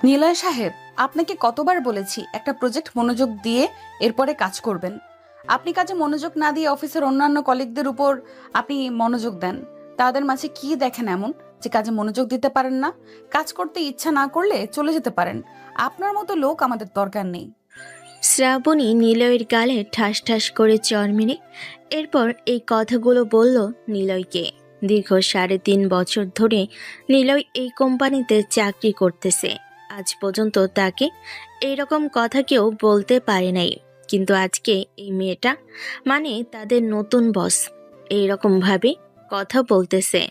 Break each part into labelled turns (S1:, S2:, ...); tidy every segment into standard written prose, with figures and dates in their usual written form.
S1: নিলয় সাহেব, আপনাকে কতবার বলেছি একটা প্রজেক্ট মনোযোগ দিয়ে এরপরে কাজ করবেন। আপনি কাজে মনোযোগ না দিয়ে অফিসের অন্যান্য কলিগদের উপর আপনি মনোযোগ দেন। তাদের মাঝে কি দেখেন এমন যে কাজে মনোযোগ দিতে পারেন না? কাজ করতে ইচ্ছা না করলে চলে যেতে পারেন। আপনার মতো লোক আমাদের দরকার নেই।
S2: শ্রাবণী নিলয়ের গালে ঠাস ঠাস করে চড় মেরে এরপর এই কথাগুলো বলল নিলয়কে। দীর্ঘ 3.5 বছর ধরে নিলয় এই কোম্পানিতে চাকরি করতেছে। আজ পর্যন্ত তাকে এইরকম কথা কেউ বলতে পারে নাই, কিন্তু আজকে এই মেয়েটা মানে তাদের নতুন বস এইরকম ভাবে কথা বলতেছে।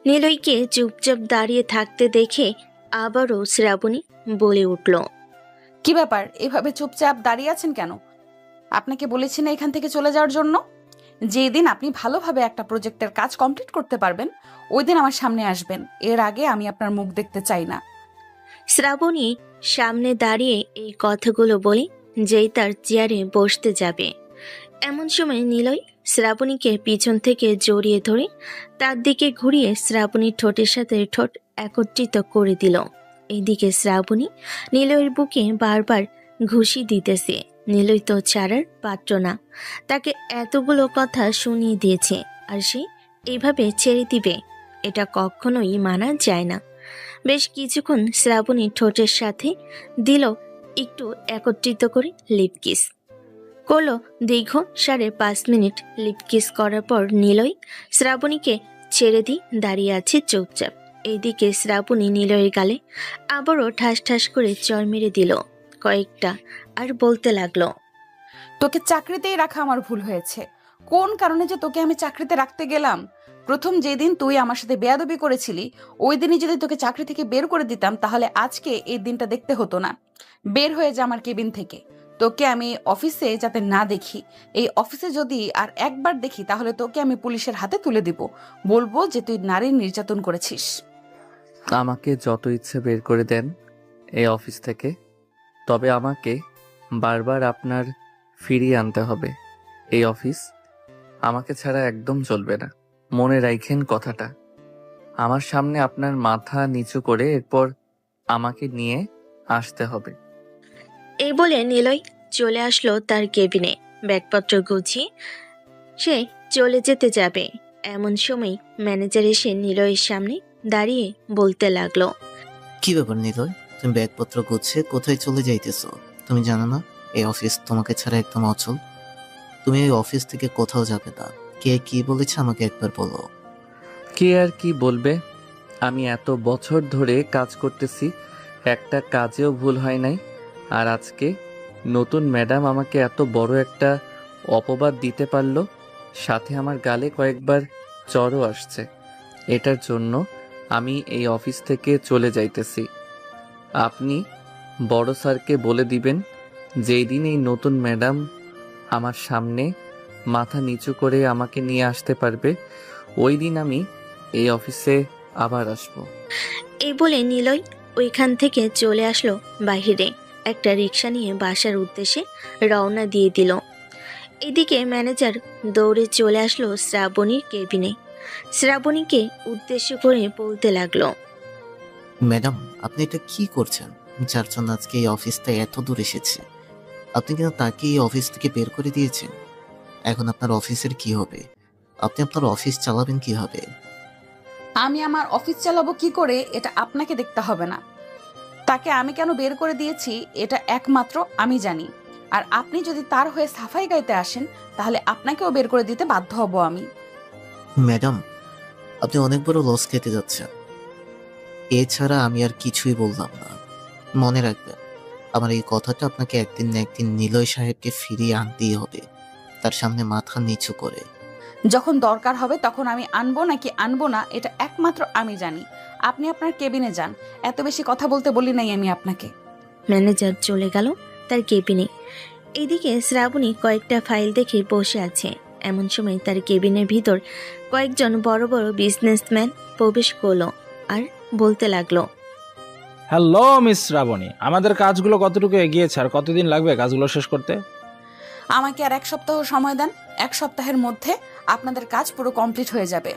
S2: নিলয়কে চুপচাপ দাঁড়িয়ে থাকতে দেখে আবারও শ্রাবণী বলে উঠল,
S1: কি ব্যাপার, এভাবে চুপচাপ দাঁড়িয়ে আছেন কেন? আপনাকে বলেছি না এখান থেকে চলে যাওয়ার জন্য? যেদিন আপনি ভালোভাবে একটা প্রজেক্টের কাজ কমপ্লিট করতে পারবেন ওই দিন আমার সামনে আসবেন। এর আগে আমি আপনার মুখ দেখতে চাই না।
S2: শ্রাবণী সামনে দাঁড়িয়ে এই কথাগুলো বলে যেই তার চেয়ারে বসতে যাবে, এমন সময় নিলয় শ্রাবণীকে পিছন থেকে জড়িয়ে ধরে তার দিকে ঘুরিয়ে শ্রাবণীর ঠোঁটের সাথে ঠোঁট একত্রিত করে দিল। এইদিকে শ্রাবণী নিলয়ের বুকে বারবার ঘুষি দিতেছে। নিলয় তো ছাড়ার পাত্র না, তাকে এতগুলো কথা শুনিয়ে দিয়েছে, আর সে এইভাবে ছেড়ে দিবে? এটা কখনোই মানা যায় না। বেশ কিছুক্ষণ শ্রাবণী ঠোঁটের সাথে দিল একটু একত্রিত করে লিপ কিস করলো। দীর্ঘ 5.5 মিনিট লিপ কিস করার পর নিলয় শ্রাবণীকে ছেড়ে দিয়ে দাঁড়িয়ে আছে চুপচাপ। এইদিকে শ্রাবণী নিলয়ের গালে আবারও ঠাস ঠাস করে চড় মেরে দিল কয়েকটা, আর বলতে লাগলো,
S1: তোকে চাকরিতেই রাখা আমার ভুল হয়েছে। কোন কারণে যে তোকে আমি চাকরিতে রাখতে গেলাম? প্রথম যেদিন তুই আমার সাথে বেয়াদবি করেছিলি ওই দিনই যদি তোকে চাকরি থেকে বের করে দিতাম তাহলে আজকে এই দিনটা দেখতে হতো না। বের হয়ে যা আমার কেবিন থেকে। তোকে আমি অফিসে যাতে না দেখি। এই অফিসে যদি আর একবার দেখি তাহলে তোকে আমি পুলিশের হাতে তুলে দিব। বলবো যে তুই নারী নির্যাতন করেছিস।
S3: আমাকে যত ইচ্ছে বের করে দেন এই অফিস থেকে, তবে আমাকে বারবার আপনার ফিরিয়ে আনতে হবে। এই অফিস আমাকে ছাড়া একদম চলবে না। মনে রাখেন কথাটা। আমার সামনে আপনার মাথা নিচু করে এরপর আমাকে নিয়ে আসতে হবে।
S2: এই বলে নিলয় চলে আসলো তার কেবিনে। ব্যাগপত্র গুছিয়ে সে চলে যেতে যাবে, এমন সময় ম্যানেজার এসে নিলয়ের সামনে দাঁড়িয়ে বলতে লাগলো,
S4: কি ব্যাপার নিলয়, তুমি ব্যাগপত্র গুছিয়ে কোথায় চলে যাইতেছো? তুমি জানো না এই অফিস তোমাকে ছাড়া একদম অচল? তুমি এই অফিস থেকে কোথাও যাবে না। কে কি বলেছে আমাকে একবার বলো।
S3: কে আর কি বলবে? আমি এত বছর ধরে কাজ করতেছি, একটা কাজেও ভুল হয় নাই। আর আজকে নতুন ম্যাডাম আমাকে এত বড় একটা অপবাদ দিতে পারলো, সাথে আমার গালে কয়েকবার চড়ও আসছে। এটার জন্য আমি এই অফিস থেকে চলে যাইতেছি। আপনি বড় স্যারকে বলে দিবেন যেই দিন এই নতুন ম্যাডাম আমার সামনে মাথা নিচু করে আমাকে নিয়ে আসতে পারবে ওই দিন আমি এই অফিসে আবার আসবো।
S2: এই বলে নিলয় ওইখান থেকে চলে আসলো বাহিরে। একটা রিক্সা নিয়ে বাসার উদ্দেশ্যে রওনা দিয়ে দিল। এদিকে ম্যানেজার দৌড়ে চলে আসলো শ্রাবণীর কেবিনে। শ্রাবণীকে উদ্দেশ্য করে বলতে লাগলো,
S4: ম্যাডাম, আপনি এটা কি করছেন? যার জন্য আজকে এই অফিসটা এত দূর এসেছে, আপনি কিন্তু তাকে এই অফিস থেকে বের করে দিয়েছেন। এখন আপনার অফিসের কি হবে? আপনি আপনার অফিস চালাবেন কিভাবে?
S1: আমি আমার অফিস চালাবো কি করে এটা আপনাকে দেখতে হবে না। তাকে আমি কেন বের করে দিয়েছি এটা একমাত্র আমি জানি। আর আপনি যদি তার হয়ে সাফাই গাইতে আসেন তাহলে আপনাকেও বের করে দিতে বাধ্য হব আমি।
S4: ম্যাডাম, আপনি অনেক বড় লস খেতে যাচ্ছেন। এছাড়া আমি আর কিছুই বললাম না। মনে রাখবেন, আমার এই কথাটা আপনাকে একদিন না একদিন নিলয় সাহেবকে ফিরিয়ে আনতেই হবে, তার সামনে মাথা নিচু করে।
S1: যখন দরকার হবে তখন আমি আনবো নাকি আনবো না এটা একমাত্র আমি জানি। আপনি আপনার কেবিনে যান। এত বেশি কথা বলতে বলি নাই আমি আপনাকে।
S2: ম্যানেজার চলে গেল তার কেবিনে। এদিকে শ্রাবণী কয়েকটা ফাইল দেখে বসে আছে। এমন সময় তার কেবিনের ভিতর কয়েকজন বড় বড় বিজনেসম্যান প্রবেশ করলো আর বলতে লাগলো,
S5: হ্যালো মিস শ্রাবণী, আমাদের কাজগুলো কতটুকু এগিয়েছে আর কতদিন লাগবে কাজগুলো শেষ করতে?
S1: আমাকে আর 1 সপ্তাহ সময় দেন। 1 সপ্তাহের মধ্যে আপনাদের কাজ পুরো কমপ্লিট হয়ে যাবে।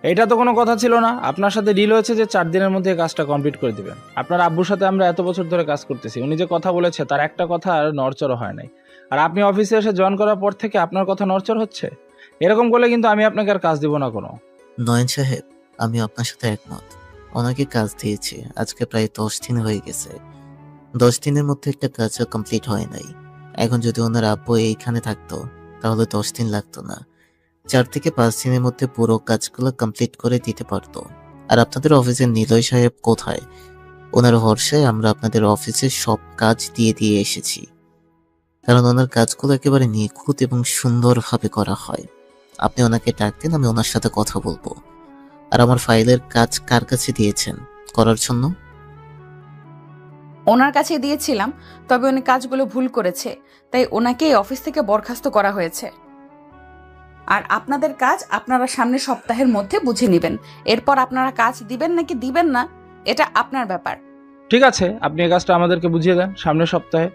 S5: এটা তো কোনো কথা ছিল না। আপনার সাথে ডিল হয়েছে যে 4 দিনের মধ্যে এই কাজটা কমপ্লিট করে দিবেন। আপনার আব্বুর সাথে আমরা এত বছর ধরে কাজ করতেছি, উনি যে কথা বলেছে তার একটা কথা আর নড়চড় হয় নাই। আর আপনি অফিসে এসে জয়েন করার পর থেকে আপনার কথা নড়চড় হচ্ছে। এরকম করলে কিন্তু আমি আপনাকে আর কাজ দিব না কোনো।
S4: নয়ন সাহেব, আমি আপনার সাথে একমত। ওনাকে কাজ দিয়েছি, আজকে প্রায় 10 দিন হয়ে গেছে। 10 দিনের মধ্যে একটা কাজও কমপ্লিট হয় নাই। এখন যদি ওনার আব্বু এইখানে থাকতো তাহলে 10 দিন লাগতো না, 4 থেকে 5 দিনের মধ্যে পুরো কাজগুলো কমপ্লিট করে দিতে পারতো। আর আপনাদের অফিসের নিলয় সাহেব কোথায়? ওনার ভরসায় আমরা আপনাদের অফিসের সব কাজ দিয়ে দিয়ে এসেছি, কারণ ওনার কাজগুলো একেবারে নিখুঁত এবং সুন্দরভাবে করা হয়। আপনি ওনাকে ডাক দিন, আমি ওনার সাথে কথা বলবো। আর আমার ফাইলের কাজ কার কাছে দিয়েছেন করার জন্য?
S1: ওনার কাছে দিয়েছিলাম, তবে উনি কাজগুলো ভুল করেছে, তাই ওনাকে এই অফিস থেকে বরখাস্ত করা হয়েছে। আর আপনাদের কাজ আপনারা সামনের সপ্তাহের মধ্যে বুঝে নেবেন। এরপর আপনারা কাজ দিবেন নাকি দিবেন না, এটা আপনার ব্যাপার।
S5: ঠিক আছে, আপনি এই কাজটা আমাদেরকে বুঝিয়ে দেন সামনের সপ্তাহে।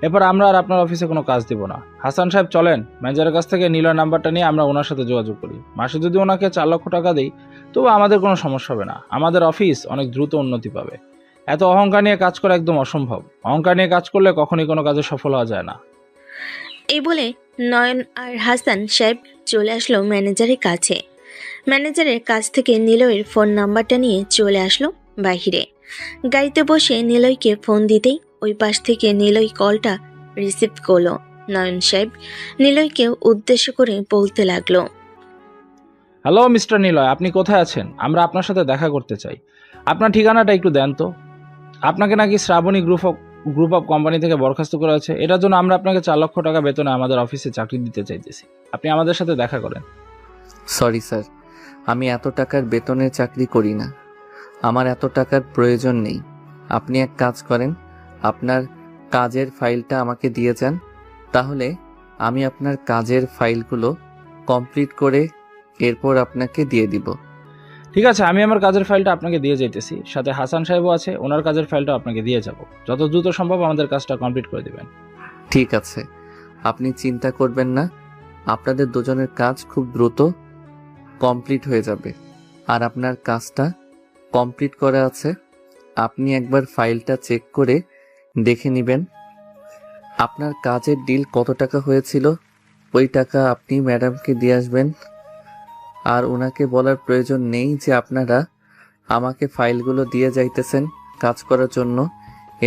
S5: এরপর আমরা আর আপনার অফিসে কোনো কাজ দিব না। হাসান সাহেব চলেন, ম্যানেজারের কাছ থেকে নিলয় নাম্বারটা নিয়ে আমরা ওনার সাথে যোগাযোগ করি। মাসে যদি ওনাকে 4 লক্ষ টাকা দিই তবু আমাদের কোনো সমস্যা হবে না। আমাদের অফিস অনেক দ্রুত উন্নতি পাবে। এত অহংকার নিয়ে কাজ করা একদম অসম্ভব। অহংকার নিয়ে কাজ করলে কখনই কোনো কাজে সফল হওয়া যায় না।
S2: এই বলে নয়ন আর হাসান সাহেব চলে আসলো ম্যানেজারের কাছে। ম্যানেজারের কাছ থেকে নিলয়ের ফোন নাম্বারটা নিয়ে চলে আসলো বাহিরে। গাড়িতে বসে নিলয়কে ফোন দিতেই ওই পাশ থেকে নিলয় কলটা রিসিভ করলো। নয়ন সাহেব নিলয়কে উদ্দেশ্য করে বলতে লাগলো,
S5: হ্যালো মিস্টার নিলয়, আপনি কোথায় আছেন? আমরা আপনার সাথে দেখা করতে চাই। আপনার ঠিকানাটা একটু দেন তো। আপনাকে নাকি শ্রাবণী গ্রুপ অফ কোম্পানি থেকে বরখাস্ত করা হয়েছে। এটার জন্য আমরা আপনাকে 4 লক্ষ টাকা বেতনে আমাদের অফিসে চাকরি দিতে চাইতেছি। আপনি আমাদের সাথে দেখা করেন।
S3: সরি স্যার, আমি এত টাকার বেতনের চাকরি করি না। আমার এত টাকার প্রয়োজন নেই। আপনি এক কাজ করেন, আপনার কাজের ফাইলটা আমাকে দিয়ে যান, তাহলে আমি আপনার কাজের ফাইলগুলো কমপ্লিট করে এরপর আপনাকে দিয়ে দিব।
S5: ঠিক আছে, আমি আমার কাজের ফাইলটা আপনাকে দিয়ে যাইতেছি। সাথে হাসান সাহেবও আছে, ওনার কাজের ফাইলটা আপনাকে দিয়ে যাব। যত দ্রুত সম্ভব আমাদের কাজটা কমপ্লিট করে দিবেন।
S3: ঠিক আছে, আপনি চিন্তা করবেন না, আপনাদের দুজনের কাজ খুব দ্রুত কমপ্লিট হয়ে যাবে। আর আপনার কাজটা কমপ্লিট করা আছে, আপনি একবার ফাইলটা চেক করে দেখে নেবেন। আপনার কাজের ডিল কত টাকা হয়েছিল ওই টাকা আপনি ম্যাডামকে দিয়ে আসবেন। আর ওনাকে বলার প্রয়োজন নেই যে আপনারা আমাকে ফাইলগুলো দিয়ে যাইতেছেন কাজ করার জন্য।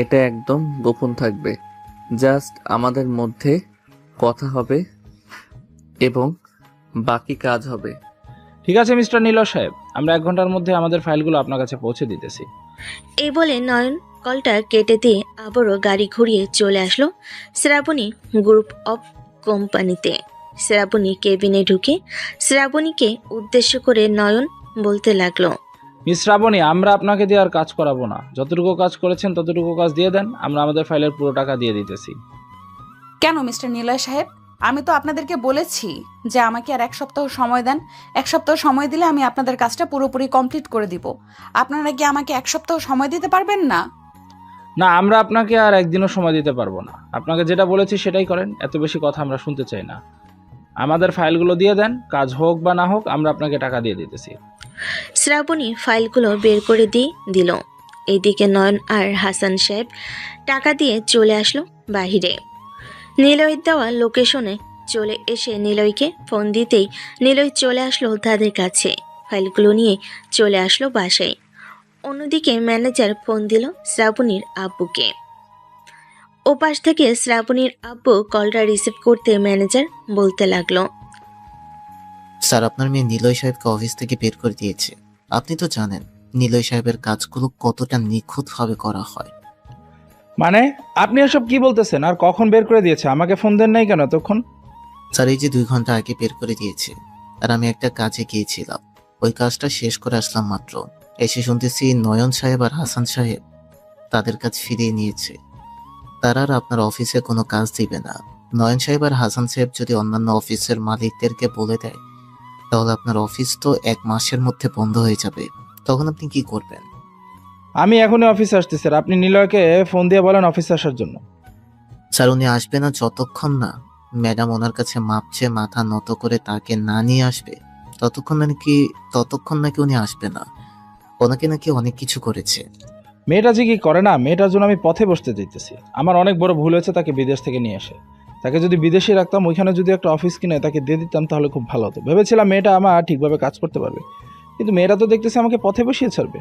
S3: এটা একদম গোপন থাকবে, জাস্ট আমাদের মধ্যে কথা হবে এবং বাকি কাজ হবে।
S5: ঠিক আছে মিস্টার নিলয় সাহেব, আমরা 1 ঘন্টার মধ্যে আমাদের ফাইলগুলো আপনার কাছে পৌঁছে দিতেছি।
S2: এই বলে নয়ন কলটা কেটে দিয়ে আবারও গাড়ি ঘুরিয়ে চলে আসলো শ্রাবণী গ্রুপ অফ কোম্পানিতে। শ্রাবণী কেবিনে ঢুকে শ্রাবণীকে উদ্দেশ্য করে নয়ন বলতে লাগলো,
S5: মিস শ্রাবণী, আমরা আপনাকে দিয়ে আর কাজ করাবো না। যতটুকু কাজ করেছেন ততটুকু কাজ দিয়ে দেন, আমরা আমাদের ফাইলের পুরো টাকা দিয়ে দিতেছি।
S1: কেন মিস্টার নিলয় সাহেব? আমি তো আপনাদেরকে বলেছি যে আমাকে আর 1 সপ্তাহ সময় দেন। 1 সপ্তাহ সময় দিলে আমি আপনাদের কাজটা পুরোপুরি কমপ্লিট করে দিব। আপনারা কি আমাকে 1 সপ্তাহ সময় দিতে পারবেন না?
S5: না, আমরা আপনাকে আর একদিনও সময় দিতে পারবো না। আপনাকে যেটা বলেছি সেটাই করেন, এত বেশি কথা আমরা শুনতে চাই না। আমাদের ফাইলগুলো দিয়ে দেন, কাজ হোক বা না হোক আমরা আপনাকে টাকা দিয়ে দিতেছি।
S2: শ্রাবণী ফাইলগুলো বের করে দিয়ে দিল। এইদিকে নয়ন আর হাসান সাহেব টাকা দিয়ে চলে আসলো বাহিরে। নিলয়ের দেওয়া লোকেশনে চলে এসে নিলয়কে ফোন দিতেই নিলয় চলে আসলো তাদের কাছে। ফাইলগুলো নিয়ে চলে আসলো বাসায়। অন্যদিকে ম্যানেজার ফোন দিল শ্রাবণীর আব্বুকে। ওপাশ থেকে শ্রাবণীর আব্বু কলটা রিসিভ করতে ম্যানেজার বলতে লাগলো,
S4: স্যার, আপনার মেয়ে নিলয় সাহেবকে অফিস থেকে বের করে দিয়েছে। আপনি তো জানেন নিলয় সাহেবের কাজগুলো কতটা নিখুঁতভাবে করা হয়।
S5: মানে আপনি এসব কি বলতেছেন? আর কখন বের করে দিয়েছে? আমাকে ফোন দেন নাই কেন তখন?
S4: স্যার, এই যে 2 ঘন্টা আগে বের করে দিয়েছে। আর আমি একটা কাজে গিয়েছিলাম, ওই কাজটা শেষ করে আসলাম মাত্র। এসে শুনতেছি নয়ন সাহেব আর হাসান সাহেব তাদের কাজ ফিরিয়ে নিয়েছে। তারা আর আপনার অফিসে কোনো কাজ দিবে না। নয়ন সাহেব আর হাসান সাহেব যদি অন্যান্য অফিসের মালিকদেরকে বলে দেয় তাহলে আপনার অফিস তো 1 মাসের মধ্যে বন্ধ হয়ে যাবে। তখন আপনি কি করবেন?
S5: আমি এখনই অফিসে আসছি স্যার। আপনি নিলয়কে ফোন দিয়ে বলেন অফিসে আসার জন্য।
S4: স্যার, উনি আসবে না যতক্ষণ না ম্যাডাম ওনার কাছে মাপ চেয়ে মাথা নত করে তাকে না নিয়ে আসবে ততক্ষণ নাকি উনি আসবে না। ওনাকে নাকি অনেক কিছু করেছে।
S5: মেয়েটা যে কি করে না, মেয়েটার জন্য আমি পথে বসতে চাইতেছি। আমার অনেক বড় ভুল হয়েছে তাকে বিদেশ থেকে নিয়ে এসে। তাকে যদি বিদেশে রাখতাম, ওইখানে যদি একটা অফিস কিনে তাকে দিয়ে দিতাম তাহলে খুব ভালো হতো। ভেবেছিলাম মেয়েটা আমার ঠিকভাবে কাজ করতে পারবে, কিন্তু মেয়েটা তো দেখতেছি আমাকে পথে বসিয়ে ছাড়বে।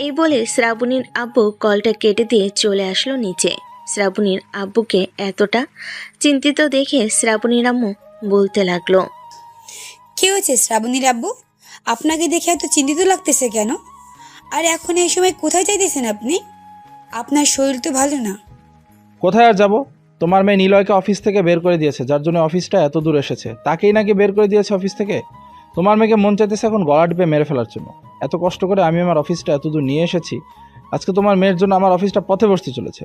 S2: এই বলে শ্রাবণীর আব্বু কলটা কেটে দিয়ে চলে আসলো নিচে। শ্রাবণীর আব্বুকে এতটা চিন্তিত দেখে শ্রাবণীর আম্মু বলতে লাগলো,
S6: কি হয়েছে শ্রাবণীর আব্বু? আপনাকে দেখে এত চিন্তিত লাগতেছে কেন? আর এখন এই সময় কোথায় যাইতেছেন আপনি? আপনার শরীর তো ভালো না।
S5: কোথায় আর যাবো? তোমার মেয়ে নিলয়কে অফিস থেকে বের করে দিয়েছে, যার জন্য অফিসটা এত দূর এসেছে। তাকেই নাকি বের করে দিয়েছে অফিস থেকে। তোমার মেয়েকে মন চাইতেছে এখন গলা টিপে মেরে ফেলার জন্য। এত কষ্ট করে আমি আমার অফিসটা এত দূর নিয়ে এসেছি, আজকে তোমার মেয়ের জন্য আমার অফিসটা পথে বসতে চলেছে।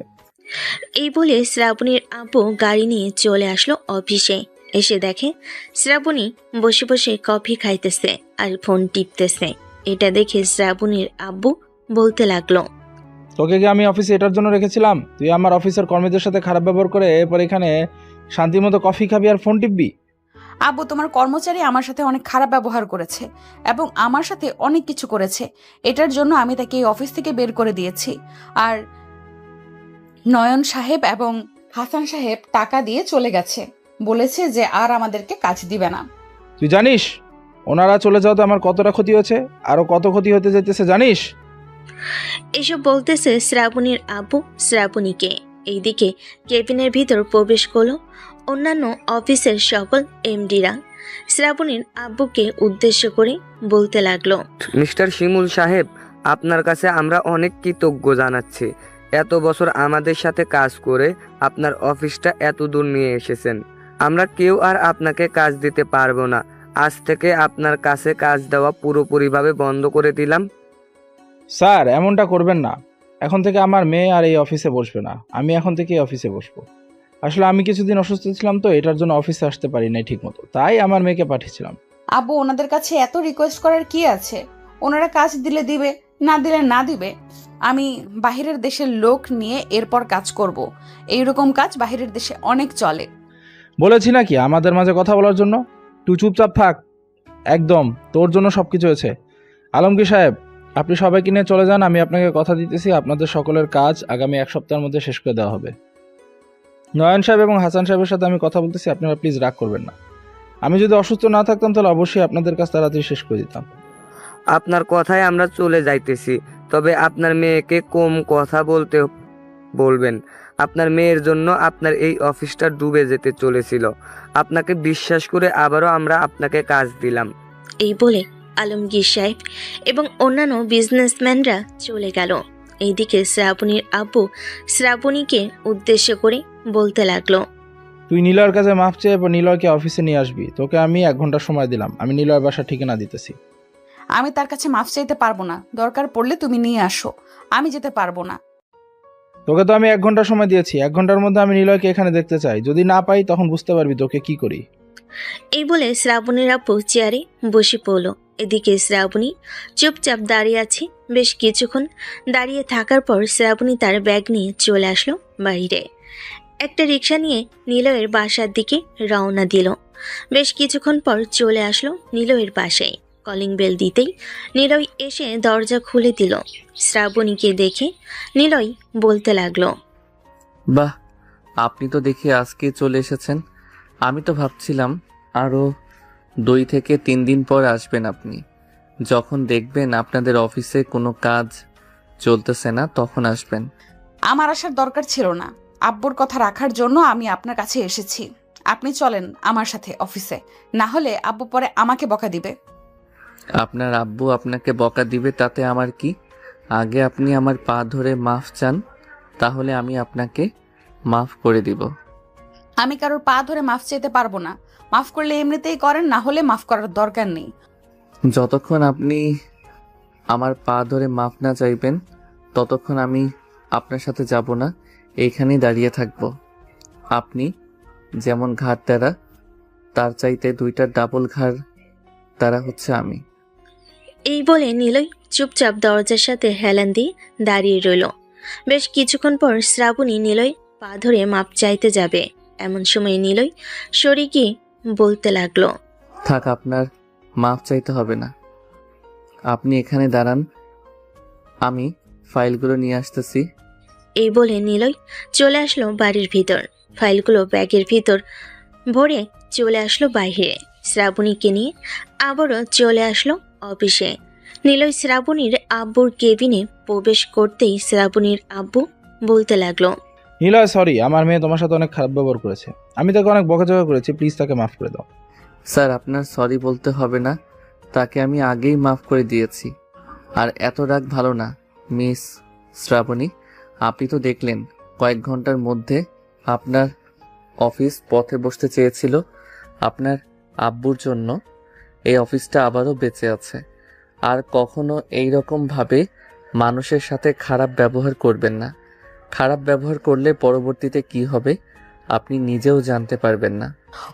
S2: এই বলে শ্রাবণীর আব্বু গাড়ি নিয়ে চলে আসলো অফিসে। এসে দেখে শ্রাবণী বসে বসে কফি খাইতেছে আর ফোন টিপতেছে। এটা দেখে শ্রাবণীর আব্বু বলতে লাগলো,
S5: তোকে কি আমি অফিসে এটার জন্য রেখেছিলাম? তুই আমার অফিসের কর্মীদের সাথে খারাপ ব্যবহার করে এরপর এখানে শান্তিমতো কফি খাবি আর ফোন টিপবি?
S1: আব্বু, তোমার কর্মচারী আমার সাথে অনেক খারাপ ব্যবহার করেছে এবং আমার সাথে অনেক কিছু করেছে। এটার জন্য আমি তাকে এই অফিস থেকে বের করে দিয়েছি। আর নয়ন সাহেব এবং হাসান সাহেব টাকা দিয়ে চলে গেছে, বলেছে যে আর আমাদেরকে কাজ দিবে না।
S5: তুই জানিস ওনারা চলে যাওয়াতে আমার কতটা ক্ষতি হয়েছে, আরো কত ক্ষতি হতে যেতেছে জানিস?
S2: এসব বলতেছে শ্রাবণীর আব্বু শ্রাবণীকে। এইদিকে কেবিনের ভিতর প্রবেশ করলো অন্যান্য অফিসের সকল এমডিরা। শ্রাবণীর আব্বুকে উদ্দেশ্য করে বলতে লাগলো,
S7: মিস্টার শিমুল সাহেব, আপনার কাছে আমরা অনেক কৃতজ্ঞ জানাচ্ছি। এত বছর আমাদের সাথে কাজ করে আপনার অফিসটা এত দূর নিয়ে এসেছেন। আমরা কেউ আর আপনাকে কাজ দিতে পারবো না। আজ থেকে আপনার কাছে কাজ দেওয়া পুরোপুরিভাবে বন্ধ করে দিলাম।
S5: স্যার, এমনটা করবেন না। এখন থেকে আমার মেয়ে আর এই অফিসে বসবে না। আমি এখন থেকে এই অফিসে বসবো। আসলে আমি কিছুদিন অসুস্থ ছিলাম, তো এটার জন্য অফিসে আসতে পারি নাই ঠিক মতো, তাই আমার মেয়েকে পাঠিয়েছিলাম।
S1: আব্বু, ওনাদের কাছে এত রিকোয়েস্ট করার কি আছে? ওনারা কাজ দিলে দিবে, না দিলে না দিবে। আমি বাহিরের দেশের লোক নিয়ে এরপর কাজ করব। এইরকম কাজ বাহিরের দেশে অনেক চলে।
S5: বলেছি নাকি আমাদের মাঝে কথা বলার জন্য? তুই চুপচাপ থাক একদম। তোর জন্য সবকিছু হয়েছে। আলমগীর সাহেব, আপনি সবাইকে নিয়ে চলে যান। আমি আপনাকে কথা দিতেছি, আপনাদের সকলের কাজ আগামী 1 সপ্তাহের মধ্যে শেষ করে দেওয়া হবে। নয়ন সাহেব এবং হাসান সাহেবের সাথে আমি কথা বলতেছি, আপনারা প্লিজ রাগ করবেন না। আমি যদি অসুস্থ না থাকতাম তাহলে অবশ্যই আপনাদের কাজ তাড়াতাড়ি শেষ করে দিতাম।
S7: আপনার কথায় আমরা চলে যাইতেছি, তবে আপনার মেয়েকে কম কথা বলতে বলবেন। আপনার মেয়ের জন্য আপনার এই অফিসটা ডুবে যেতে চলেছিল। আপনাকে বিশ্বাস করে আবারও আমরা আপনাকে কাজ দিলাম।
S2: এই বলে আলমগীর সাহেব এবং অন্যান্য বিজনেসম্যানরা চলে গেল। এইদিকে শ্রাবণীর আব্বু শ্রাবণীকে উদ্দেশ্য করে বলতে লাগলো,
S5: তুই নিলয়ের কাছে মাফ চেয়ে এবার নিলয়কে অফিসে নিয়ে আসবি। তোকে আমি 1 ঘন্টা সময় দিলাম। আমি নিলয়ের বাসার ঠিকানা দিতেছি।
S1: আমি তার কাছে মাফ চাইতে পারবো না। দরকার পড়লে তুমি নিয়ে আসো, আমি যেতে পারবো না।
S5: তোকে তো আমি 1 ঘন্টা সময় দিয়েছি। 1 ঘন্টার মধ্যে আমি নিলয়কে এখানে দেখতে চাই। যদি না পাই তখন বুঝতে পারবি তোকে কি করি।
S2: এই বলে শ্রাবণীর আব্বু চেয়ারে বসে পড়ল। এদিকে শ্রাবণী চুপচাপ দাঁড়িয়ে আছে। বেশ কিছুক্ষণ দাঁড়িয়ে থাকার পর শ্রাবণী তার ব্যাগ নিয়ে চলে আসলো বাইরে। একটা রিক্সা নিয়ে নিলয়ের বাসার দিকে রওনা দিল। বেশ কিছুক্ষণ পর চলে আসলো নিলয়ের বাসায়। কলিং বেল দিতেই নিলয় এসে দরজা খুলে দিল। শ্রাবণীকে দেখে নিলয় বলতে লাগলো,
S3: বাহ, আপনি তো দেখি আজকে চলে এসেছেন। আমি তো ভাবছিলাম আরও 2 থেকে 3 দিন পর আসবেন আপনি। যখন দেখবেন আপনাদের অফিসে কোনো কাজ চলতেছে না তখন আসবেন।
S1: আমার আসার দরকার ছিল না। আব্বুর কথা রাখার জন্য আমি আপনার কাছে এসেছি। আপনি চলেন আমার সাথে অফিসে, না হলে আব্বু পরে আমাকে বকা দিবে।
S3: আপনার আব্বু আপনাকে বকা দিবে তাতে আমার কি? আগে আপনি আমার পা ধরে মাফ চান, তাহলে আমি আপনাকে মাফ করে দিব।
S1: আমি কারোর পা ধরে মাফ চাইতে পারবো না। মাফ করলে এমনিতেই করেন, না হলে মাফ করার দরকার নেই।
S3: যতক্ষণ আপনি আমার পা ধরে মাফ না চাইবেন ততক্ষণ আমি আপনার সাথে যাব না, এইখানেই দাঁড়িয়ে থাকব। আপনি যেমন ঘাড় ত্যাড়া, তার চাইতে 2টা ডাবল ঘাড় ত্যাড়া হচ্ছে আমি।
S2: এই বলে নিলয় চুপচাপ দরজার সাথে হেলান দিয়ে দাঁড়িয়ে রইল। বেশ কিছুক্ষণ পর শ্রাবণী নিলয় পা ধরে মাপ চাইতে যাবে। এমন সময় নিলয় সরে গিয়ে বলতে লাগলো,
S3: থাক, আপনার মাফ চাইতে হবে না। আপনি এখানে দাঁড়ান, আমি ফাইলগুলো নিয়ে আসতেছি।
S2: এই বলে নিলয় চলে আসলো বাড়ির ভিতর। ফাইলগুলো ব্যাগের ভিতর ভরে চলে আসলো বাইরে। শ্রাবণীকে নিয়ে আবারও চলে আসলো অফিসে। নিলয় শ্রাবণীর আব্বুর কেবিনে প্রবেশ করতেই শ্রাবণীর আব্বু বলতে লাগলো,
S5: নিলয় সরি, আমার মেয়ে তোমার সাথে অনেক খারাপ ব্যবহার করেছে। আমি তাকে অনেক বকাঝকা করেছি, প্লিজ তাকে মাফ করে দাও।
S3: স্যার, আপনার সরি বলতে হবে না, তাকে আমি আগেই মাফ করে দিয়েছি। আর এত রাগ ভালো না। মিস শ্রাবণী, আপনি তো দেখলেন কয়েক ঘন্টার মধ্যে আপনার অফিস পথে বসতে চেয়েছিল। আপনার আব্বুর জন্য এই অফিসটা আবারও বেঁচে আছে। আর কখনো এই রকম ভাবে মানুষের সাথে খারাপ ব্যবহার করবেন না। খারাপ ব্যবহার করলে পরবর্তীতে কি হবে আপনি নিজেও জানতে পারবেন না।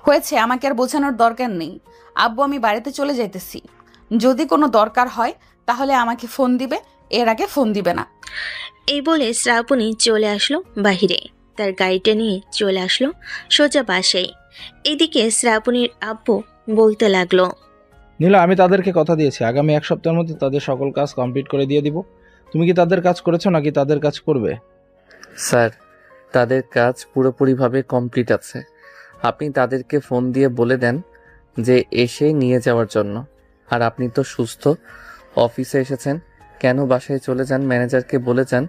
S1: হয়েছে, আমাকে আর বোঝানোর দরকার নেই। আব্বু, আমি বাড়িতে চলে যাইতেছি। যদি কোনো দরকার হয় তাহলে আমাকে ফোন দিবে, এর আগে ফোন দিবে না।
S2: এই বলে শ্রাবণী চলে আসলো বাহিরে। তার গাড়িটা নিয়ে চলে আসলো সোজা বাসায়। এদিকে শ্রাবণীর আব্বু বলতে লাগলো,
S5: নিলয়, আমি তাদেরকে কথা দিয়েছি আগামী 1 সপ্তাহের মধ্যে তাদের সকল কাজ কমপ্লিট করে দিয়ে দিব। তুমি কি তাদের কাজ করেছো নাকি তাদের কাজ করবে?
S3: স্যার, তাদের কাজ পুরোপুরিভাবে কমপ্লিট আছে। আপনি তাদেরকে ফোন দিয়ে বলে দেন যে এসে নিয়ে যাওয়ার জন্য। আর আপনি তো সুস্থ, অফিসে এসেছেন, কেন বাসায় চলে যান, ম্যানেজারকে বলে যান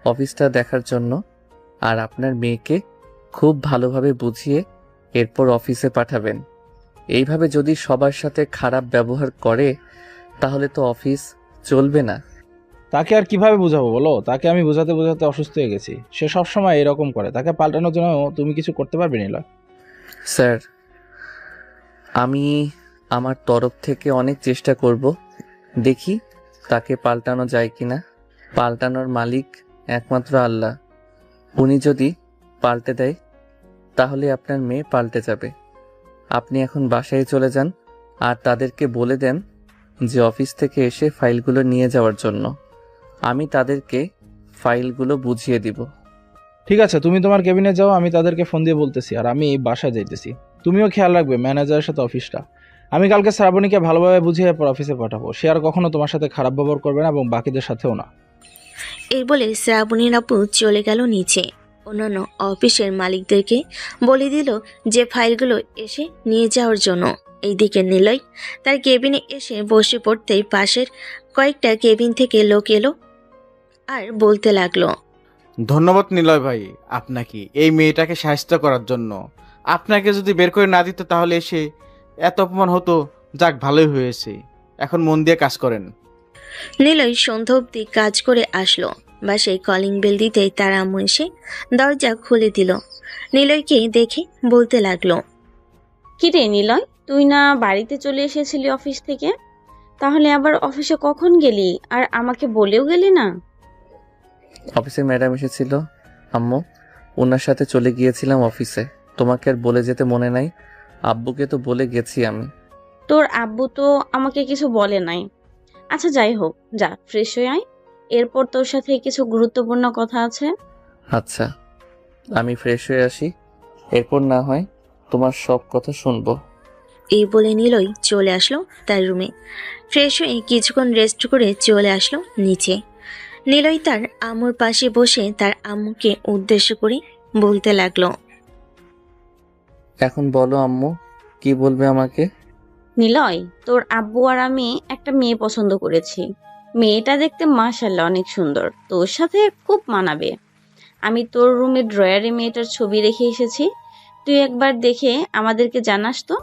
S3: অফিসটা দেখার জন্য। আর আপনার মেয়েকে খুব ভালোভাবে বুঝিয়ে এরপর অফিসে পাঠাবেন। এইভাবে যদি সবার সাথে খারাপ ব্যবহার করে তাহলে তো অফিস চলবে না।
S5: তাকে আর কিভাবে বোঝাবো বলো? তাকে আমি বোঝাতে বোঝাতে অসুস্থ হয়ে গেছি। সে সবসময় এরকম করে। তাকে পাল্টানোর জন্য তুমি কিছু করতে পারবে নিলয়?
S3: স্যার, আমি আমার তরফ থেকে অনেক চেষ্টা করব, দেখি তাকে পাল্টানো যায় কিনা। পাল্টানোর মালিক একমাত্র আল্লাহ। উনি যদি পাল্টে দেয় তাহলে আপনার মেয়ে পাল্টে যাবে। আপনি এখন বাসায় চলে যান আর তাদেরকে বলে দেন যে অফিস থেকে এসে ফাইলগুলো নিয়ে যাওয়ার জন্য। আমি তাদেরকে ফাইলগুলো বুঝিয়ে দিব।
S5: ঠিক আছে, তুমি তোমার কেবিনে যাও, আমি তাদেরকে ফোন দিয়ে বলতেছি। আর আমি বাসায় যাইতেছি। তুমিও খেয়াল রাখবে ম্যানেজারের সাথে অফিসটা। আমি কালকে শ্রাবণীকে ভালোভাবে বুঝিয়ে এরপর অফিসে পাঠাবো। সে আর কখনো তোমার সাথে খারাপ ব্যবহার করবে না এবং বাকিদের সাথেও না।
S2: এই বলে শ্রাবণীর আপু চলে গেল নিচে। অন্যান্য অফিসের মালিকদেরকে বলে দিল যে ফাইলগুলো এসে নিয়ে যাওয়ার জন্য। এইদিকে নিলয় তার কেবিনে এসে বসে পড়তেই পাশের কয়েকটা কেবিন থেকে লোক এলো আর বলতে লাগলো,
S8: ধন্যবাদ নিলয় ভাই আপনাকে এই মেয়েটাকে সাহায্য করার জন্য। আপনাকে যদি বের করে না দিত তাহলে এসে এত অপমান হতো। যাক, ভালোই হয়েছে, এখন মন দিয়ে কাজ করেন।
S2: নিলয় সন্ধ্যা অবধি কাজ করে আসলো। বাসায় কলিং বেল দিতেই তার আম্মু এসে দরজা খুলে দিল। নিলয়কে দেখে বলতে লাগলো,
S9: কিরে নিলয়, তুই না বাড়িতে চলে এসেছিলি অফিস থেকে? তাহলে আবার অফিসে কখন গেলি? আর আমাকে বলেও গেলি না?
S3: অফিসে ম্যাডাম এসেছিল আম্মু, ওনার সাথে চলে গিয়েছিলাম অফিসে। তোমাকে আর বলে যেতে মনে নাই? আব্বুকে তো বলে গেছি আমি।
S9: তোর আব্বু তো আমাকে কিছু বলে নাই। আচ্ছা যাই হোক, যা ফ্রেশ হয়ে আয়, এরপর তোর সাথে কিছু গুরুত্বপূর্ণ কথা আছে।
S3: আচ্ছা, আমি ফ্রেশ হয়ে আসি, এরপর না হয় তোমার সব কথা শুনবো।
S2: এই বলে নিলয় চলে আসলো তার রুমে। ফ্রেশ হয়ে কিছুক্ষণ রেস্ট করে চলে আসলো নিচে। নিলয় তার আম্মুর পাশে বসে তার আম্মুকে উদ্দেশ্য করে বলতে লাগলো,
S3: এখন বলো আম্মু, কি বলবে আমাকে?
S9: নিলয়, তোর আব্বু আর আমি একটা মেয়ে পছন্দ করেছি। মেয়েটা দেখতে মাশাআল্লাহ অনেক সুন্দর, তোর সাথে খুব মানাবে। আমি তোর রুমের ড্রয়ারে মেয়েটার ছবি রেখে এসেছি, তুই একবার দেখে আমাদেরকে জানাস তো।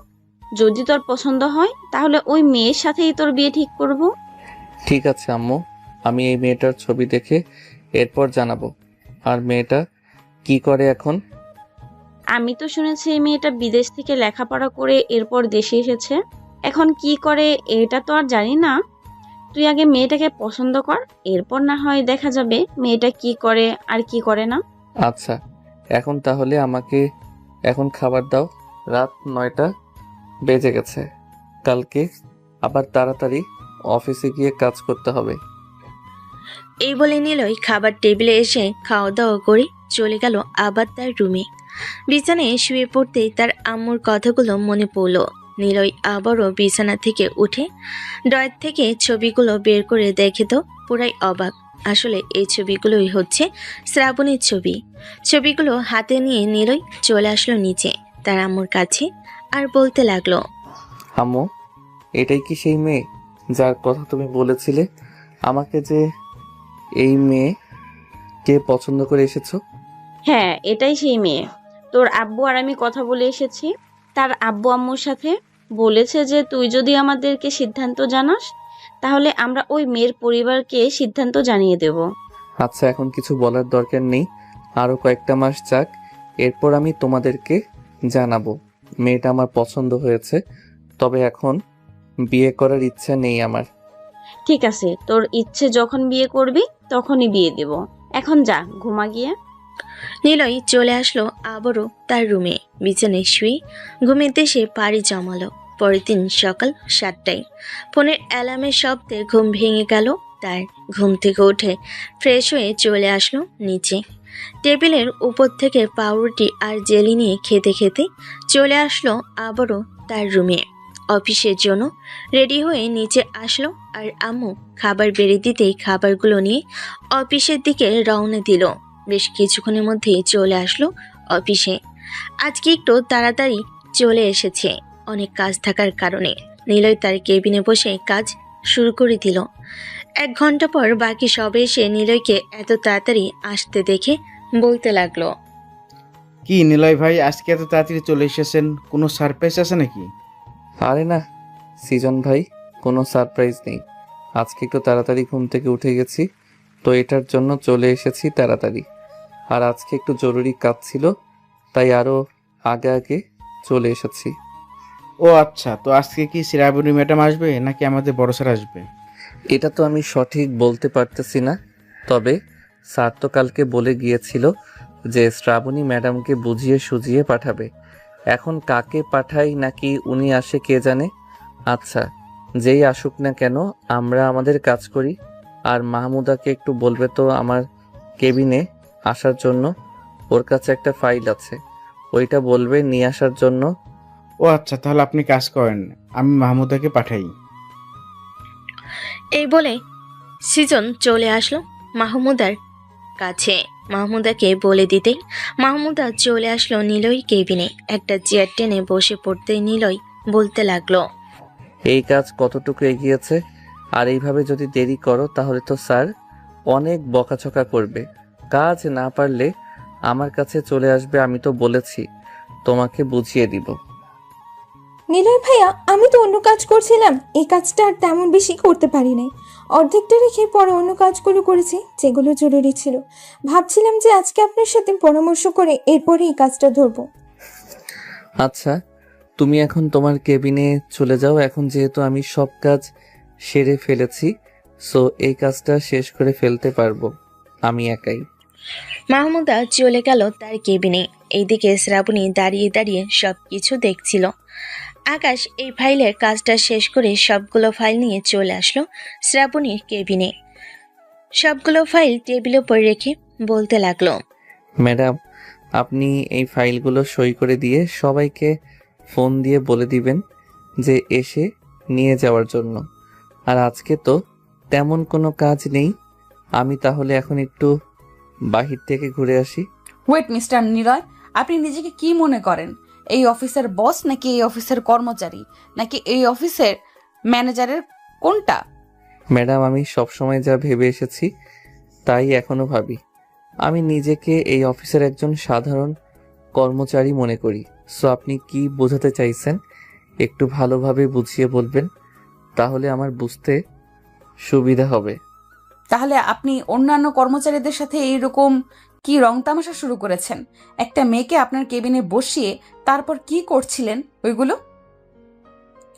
S9: যদি তোর পছন্দ হয় তাহলে ওই মেয়ের সাথেই তোর বিয়ে ঠিক করব।
S3: ঠিক আছে আম্মু, আমি এই মেয়েটার ছবি দেখে এরপর জানাবো। আর মেয়েটা কি করে এখন?
S9: আমি তো শুনেছি এই মেয়েটা বিদেশ থেকে লেখাপড়া করে এরপর দেশে এসেছে। এখন কি করে এটা তো আর জানি না। তুই আগে মেয়েটাকে পছন্দ কর, এরপর না হয় দেখা যাবে মেয়েটা কি করে আর কি করে না।
S3: আচ্ছা, এখন তাহলে আমাকে এখন খাবার দাও। রাত 9টা বেজে গেছে। কালকে আবার তাড়াতাড়ি অফিসে গিয়ে কাজ করতে হবে।
S2: এই বলে নিলয় খাবার টেবিলে এসে খাওয়া দাওয়া করে চলে গেল আবার তার রুমে। বিছানায় শুয়ে পড়তেই তার আম্মুর কথাগুলো মনে পড়ল। নিলয় আবারও বিছানা থেকে উঠে ড্রয়ার থেকে ছবিগুলো বের করে দেখে তো পুরাই অবাক। আসলে এই ছবিগুলোই হচ্ছে শ্রাবণীর ছবি। ছবিগুলো হাতে নিয়ে নিলয় চলে আসলো নিচে তার আম্মুর কাছে আর বলতে লাগলো,
S3: আম্মু, এটাই কি সেই মেয়ে যার কথা তুমি বলেছিলে আমাকে, যে এই মেয়ে কে পছন্দ করে এসেছো?
S9: হ্যাঁ, এটাই সেই মেয়ে। তোর আব্বু আর আমি কথা বলে এসেছি। তার আব্বু আম্মুর সাথে বলেছে যে তুই যদি আমাদেরকে সিদ্ধান্ত জানাস তাহলে আমরা ওই মেয়ের পরিবারকে সিদ্ধান্ত জানিয়ে দেব।
S3: আচ্ছা, এখন কিছু বলার দরকার নেই, আরো কয়েকটা মাস যাক, এরপর আমি তোমাদেরকে জানাবো। মেয়েটা আমার পছন্দ হয়েছে, তবে এখন বিয়ে করার ইচ্ছা নেই আমার।
S9: ঠিক আছে, তোর ইচ্ছে যখন বিয়ে করবি তখনই বিয়ে দেব। এখন যা, ঘুমা গিয়ে।
S2: নিলয় চলে আসলো আবারও তার রুমে। বিছানায় শুয়ে ঘুমিয়ে সে পাড়ি জমালো। পরের দিন সকাল 7টায় ফোনের অ্যালার্মের শব্দে ঘুম ভেঙে গেল তার। ঘুম থেকে উঠে ফ্রেশ হয়ে চলে আসলো নিচে। টেবিলের উপর থেকে পাউরুটি আর জেলি নিয়ে খেতে খেতে চলে আসলো আবারও তার রুমে। অফিসের জন্য রেডি হয়ে নিচে আসলো আর আম্মু খাবার বেড়ে দিতেই খাবারগুলো নিয়ে অফিসের দিকে রওনা দিল। বেশ কিছুক্ষণের মধ্যেই চলে আসলো অফিসে। আজকে একটু তাড়াতাড়ি চলে এসেছে অনেক কাজ থাকার কারণে। নিলয় তার কেবিনে বসে কাজ শুরু করে দিল। 1 ঘন্টা পর বাকি সবে এসে নিলয়কে এত তাড়াতাড়ি আসতে দেখে বলতে লাগলো,
S8: কি নিলয় ভাই, আজকে এত তাড়াতাড়ি চলে এসেছেন? কোনো সারপ্রাইজ আছে নাকি?
S3: আরে না সৃজন ভাই, কোনো সারপ্রাইজ নেই। আজকে একটু তাড়াতাড়ি ঘুম থেকে উঠে গেছি, তো এটার জন্য চলে এসেছি তাড়াতাড়ি। আর আজকে একটু জরুরি কাজ ছিল, তাই আরো আগে আগে চলে এসেছি।
S8: ও আচ্ছা, তো আজকে কি শ্রাবণী ম্যাডাম আসবে নাকি আমাদের বড় স্যার আসবে?
S3: এটা তো আমি সঠিক বলতে পারতেছি না, তবে স্যার তো কালকে বলে গিয়েছিল যে শ্রাবণী ম্যাডামকে বুঝিয়ে সুঝিয়ে পাঠাবে। এখন কাকে পাঠাই নাকি উনি আসে কে জানে। আচ্ছা, যেই আসুক না কেন আমরা আমাদের কাজ করি। আর মাহমুদাকে একটু বলবে তো আমার কেবিনে আসার জন্য, ওর কাছে একটা ফাইল আছে, ওইটা বলবে নিয়ে আসার জন্য।
S8: ও আচ্ছা, তাহলে আপনি কাজ করেন, আমি মাহমুদাকে পাঠাই।
S2: এই বলে সৃজন চলে আসলো মাহমুদার কাছে। মাহমুদাকে বলে দিতেই মাহমুদা চলে আসলো নিলয় কেবিনে। একটা চেয়ার টেনে বসে পড়তেই নিলয় বলতে লাগলো,
S3: এই কাজ কতটুকু এগিয়েছে? আর এইভাবে যদি দেরি করো তাহলে তো স্যার অনেক বকাঝকা করবে। কাজ না পারলে আমার কাছে চলে আসবে, আমি তো বলেছি তোমাকে বুঝিয়ে দিব।
S10: নিলয় ভাইয়া, আমি তো অন্য কাজ করছিলাম, এই কাজটা আর তেমন বেশি করতে পারি নাই। অর্ধেকটা রেখে পরে অন্য কাজগুলো করেছি যেগুলো জরুরি ছিল। ভাবছিলাম যে আজকে আপনার সাথে পরামর্শ করে এরপরে এই কাজটা ধরবো।
S3: আচ্ছা, তুমি এখন তোমার কেবিনে চলে যাও। এখন যেহেতু আমি সব কাজ সেরে ফেলেছি, সো এই কাজটা শেষ করে ফেলতে পারবো আমি একাই।
S2: মাহমুদা চলে গেল তার কেবিনে। এইদিকে শ্রাবণী দাঁড়িয়ে দাঁড়িয়ে সবকিছু দেখছিল। আকাশ এই ফাইলের কাজটা শেষ করে সবগুলো ফাইল নিয়ে চলে আসলো শ্রাবণীর কেবিনে। সবগুলো ফাইল টেবিলের উপর রেখে বলতে লাগলো,
S3: ম্যাডাম, আপনি এই ফাইলগুলো সই করে দিয়ে সবাইকে ফোন দিয়ে বলে দিবেন যে এসে নিয়ে যাওয়ার জন্য। আর আজকে তো তেমন কোনো কাজ নেই, আমি তাহলে এখন একটু বাহির থেকে ঘুরে আসি।
S1: ওয়েট মিস্টার নিলয়, আপনি নিজেকে কি মনে করেন? এই অফিসের বস নাকি এই অফিসের কর্মচারী নাকি এই অফিসের ম্যানেজারের কোনটা?
S3: ম্যাডাম, আমি সবসময় যা ভেবে এসেছি তাই এখনো ভাবি। আমি নিজেকে এই অফিসের একজন সাধারণ কর্মচারী মনে করি। সো আপনি কি বোঝাতে চাইছেন একটু ভালোভাবে বুঝিয়ে বলবেন, তাহলে আমার বুঝতে সুবিধা হবে।
S1: তাহলে আপনি অন্যান্য কর্মচারীদের সাথে এইরকম কি রং তামাশা শুরু করেছেন? একটা মেয়েকে আপনার কেবিনে বসিয়ে তারপর কি করছিলেন ওইগুলো?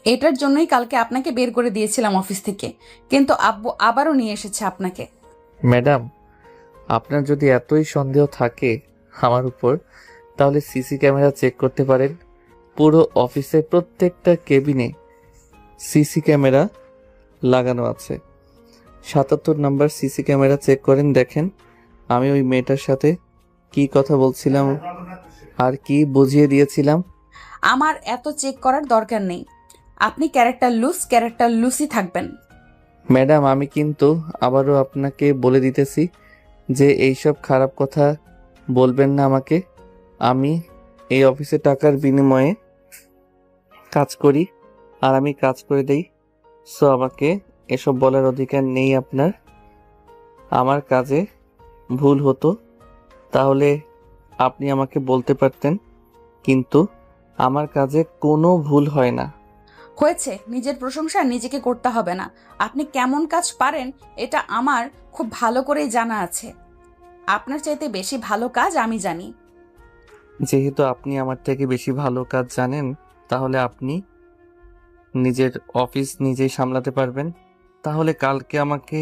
S1: এটার জন্যই কালকে আপনাকে বের করে দিয়েছিলাম অফিস থেকে, কিন্তু আব্বু আবারও নিয়ে এসেছে আপনাকে।
S3: ম্যাডাম, আপনার যদি এতই সন্দেহ থাকে আমার উপর, তাহলে সিসি ক্যামেরা চেক করতে পারেন। পুরো অফিসের প্রত্যেকটা কেবিনে সিসি ক্যামেরা লাগানো আছে। 77 নাম্বার সিসি ক্যামেরা চেক করেন, দেখেন আমি ওই মেয়েটার সাথে কি কথা বলছিলাম আর কি বুঝিয়ে দিয়েছিলাম।
S1: আমার এত চেক করার দরকার নেই। আপনি ক্যারেক্টার লুসই থাকবেন।
S3: ম্যাডাম, আমি কিন্তু আবারও আপনাকে বলে দিতেছি যে এইসব খারাপ কথা বলবেন না আমাকে। আমি এই অফিসে টাকার বিনিময়ে কাজ করি, আর আমি কাজ করে দেই। সো আমাকে এসব বলার অধিকার নেই আপনার। আমার কাজে ভুল হতো তাহলে আপনি আমাকে বলতে পারতেন, কিন্তু আমার কাজে কোনো ভুল হয় না।
S1: হয়েছে, নিজের প্রশংসা নিজেকে করতে হবে না। আপনি কেমন কাজ পারেন এটা আমার খুব ভালো করেই জানা আছে। আপনার চাইতে বেশি ভালো কাজ আমি জানি।
S3: যেহেতু আপনি আমার থেকে বেশি ভালো কাজ জানেন, তাহলে আপনি নিজের অফিস নিজেই সামলাতে পারবেন। তাহলে কালকে আমাকে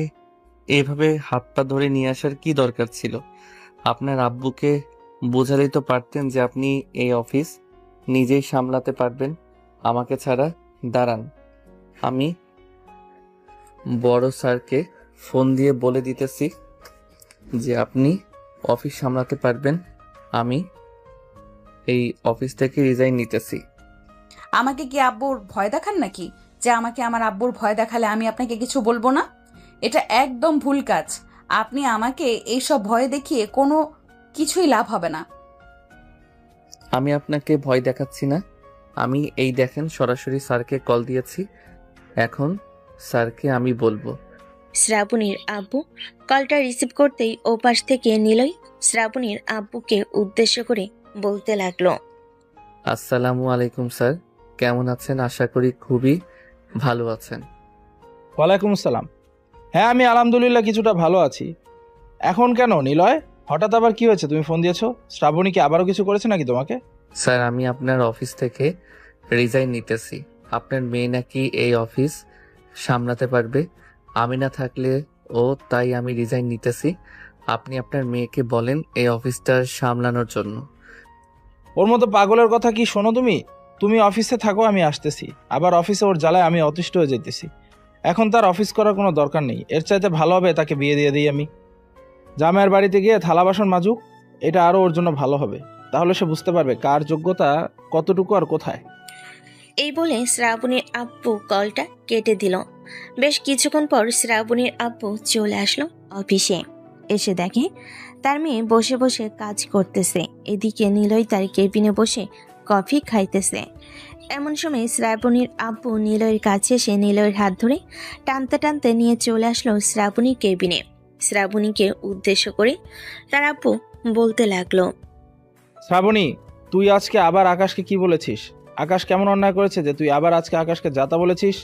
S3: এইভাবে হাত পা ধরে নিয়ে আসার কি দরকার ছিল? আপনার আব্বুকে বোঝালেই তো পারতেন যে আপনি এই অফিস নিজেই সামলাতে পারবেন আমাকে ছাড়া। দাঁড়ান, আমি বড় স্যারকে ফোন দিয়ে বলে দিতেছি যে আপনি অফিস সামলাতে পারবেন। আমি এই অফিস থেকে রিজাইন নিতেছি।
S1: আমাকে কি আব্বুর ভয় দেখান নাকি, যে আমাকে আমার আব্বুর ভয় দেখালে আমি আপনাকে কিছু বলবো না? এটা একদম ভুল কাজ। আপনি আমাকে এইসব ভয় দেখিয়ে কোনো কিছুই লাভ হবে না।
S3: আমি আপনাকে ভয় দেখাচ্ছি না। আমি এই দেখেন সরাসরি স্যারকে কল দিয়েছি। এখন স্যারকে আমি বলবো।
S2: শ্রাবণীর আব্বু কলটা রিসিভ করতেই ওপাশ থেকে নিলয় শ্রাবণীর আব্বুকে উদ্দেশ্য করে বলতে লাগলো।
S3: আসসালামু আলাইকুম স্যার, কেমন আছেন? আশা করি খুবই ভালো আছেন।
S5: ওয়ালাইকুম আসসালাম। হ্যাঁ, আমি আলহামদুলিল্লাহ কিছুটা ভালো আছি। এখন কেন নিলয়, হঠাৎ আবার কি হয়েছে? তুমি ফোন দিয়েছো? শ্রাবণী কি আবারও কিছু করেছে নাকি তোমাকে?
S3: স্যার, আমি আপনার অফিস থেকে রিজাইন নিতেছি। আপনার মেয়ে নাকি এই অফিস সামলাতে পারবে, আমি না থাকলে ও, তাই আমি রিজাইন নিতেছি। আপনি আপনার মেয়েকে বলেন এই অফিসটা সামলানোর জন্য।
S5: ওর মতো পাগলের কথা কি শোনো তুমি? তুমি অফিসে থাকো, আমি আসতেছি। আবার অফিসে ওর জ্বালায় আমি অতিষ্ঠ হয়ে যেতেছি। এখন তার অফিস করার কোনো দরকার নেই। এর চাইতে ভালো হবে তাকে বিয়ে দিয়ে দিই আমি। জামাইয়ের বাড়িতে গিয়ে থালা বাসন মাজুক, এটা আরও ওর জন্য ভালো হবে। তাহলে সে বুঝতে পারবে কার যোগ্যতা কতটুকু আর কোথায়।
S2: এই বলে শ্রাবণীর আব্বু কলটা কেটে দিল। বেশ কিছুক্ষণ পর শ্রাবণীর আব্বু চলে আসলো অফিসে। এসে দেখে তার মেয়ে বসে বসে কাজ করতেছে, এদিকে নিলয় তার কেবিনে বসে কফি খাইতেছে। এমন সময় শ্রাবণীর আব্বু নিলয়ের কাছে এসে নিলয়ের হাত ধরে টানতে টানতে নিয়ে চলে আসলো শ্রাবণীর কেবিনে। শ্রাবণীকে উদ্দেশ্য করে তার আব্বু বলতে লাগলো।
S5: শ্রাবণী, তুই আজকে আবার আকাশকে কি বলেছিস? আকাশ কেমন অন্যায় করেছে যে তুই আবার আজকে আকাশকে যাতা বলেছিস?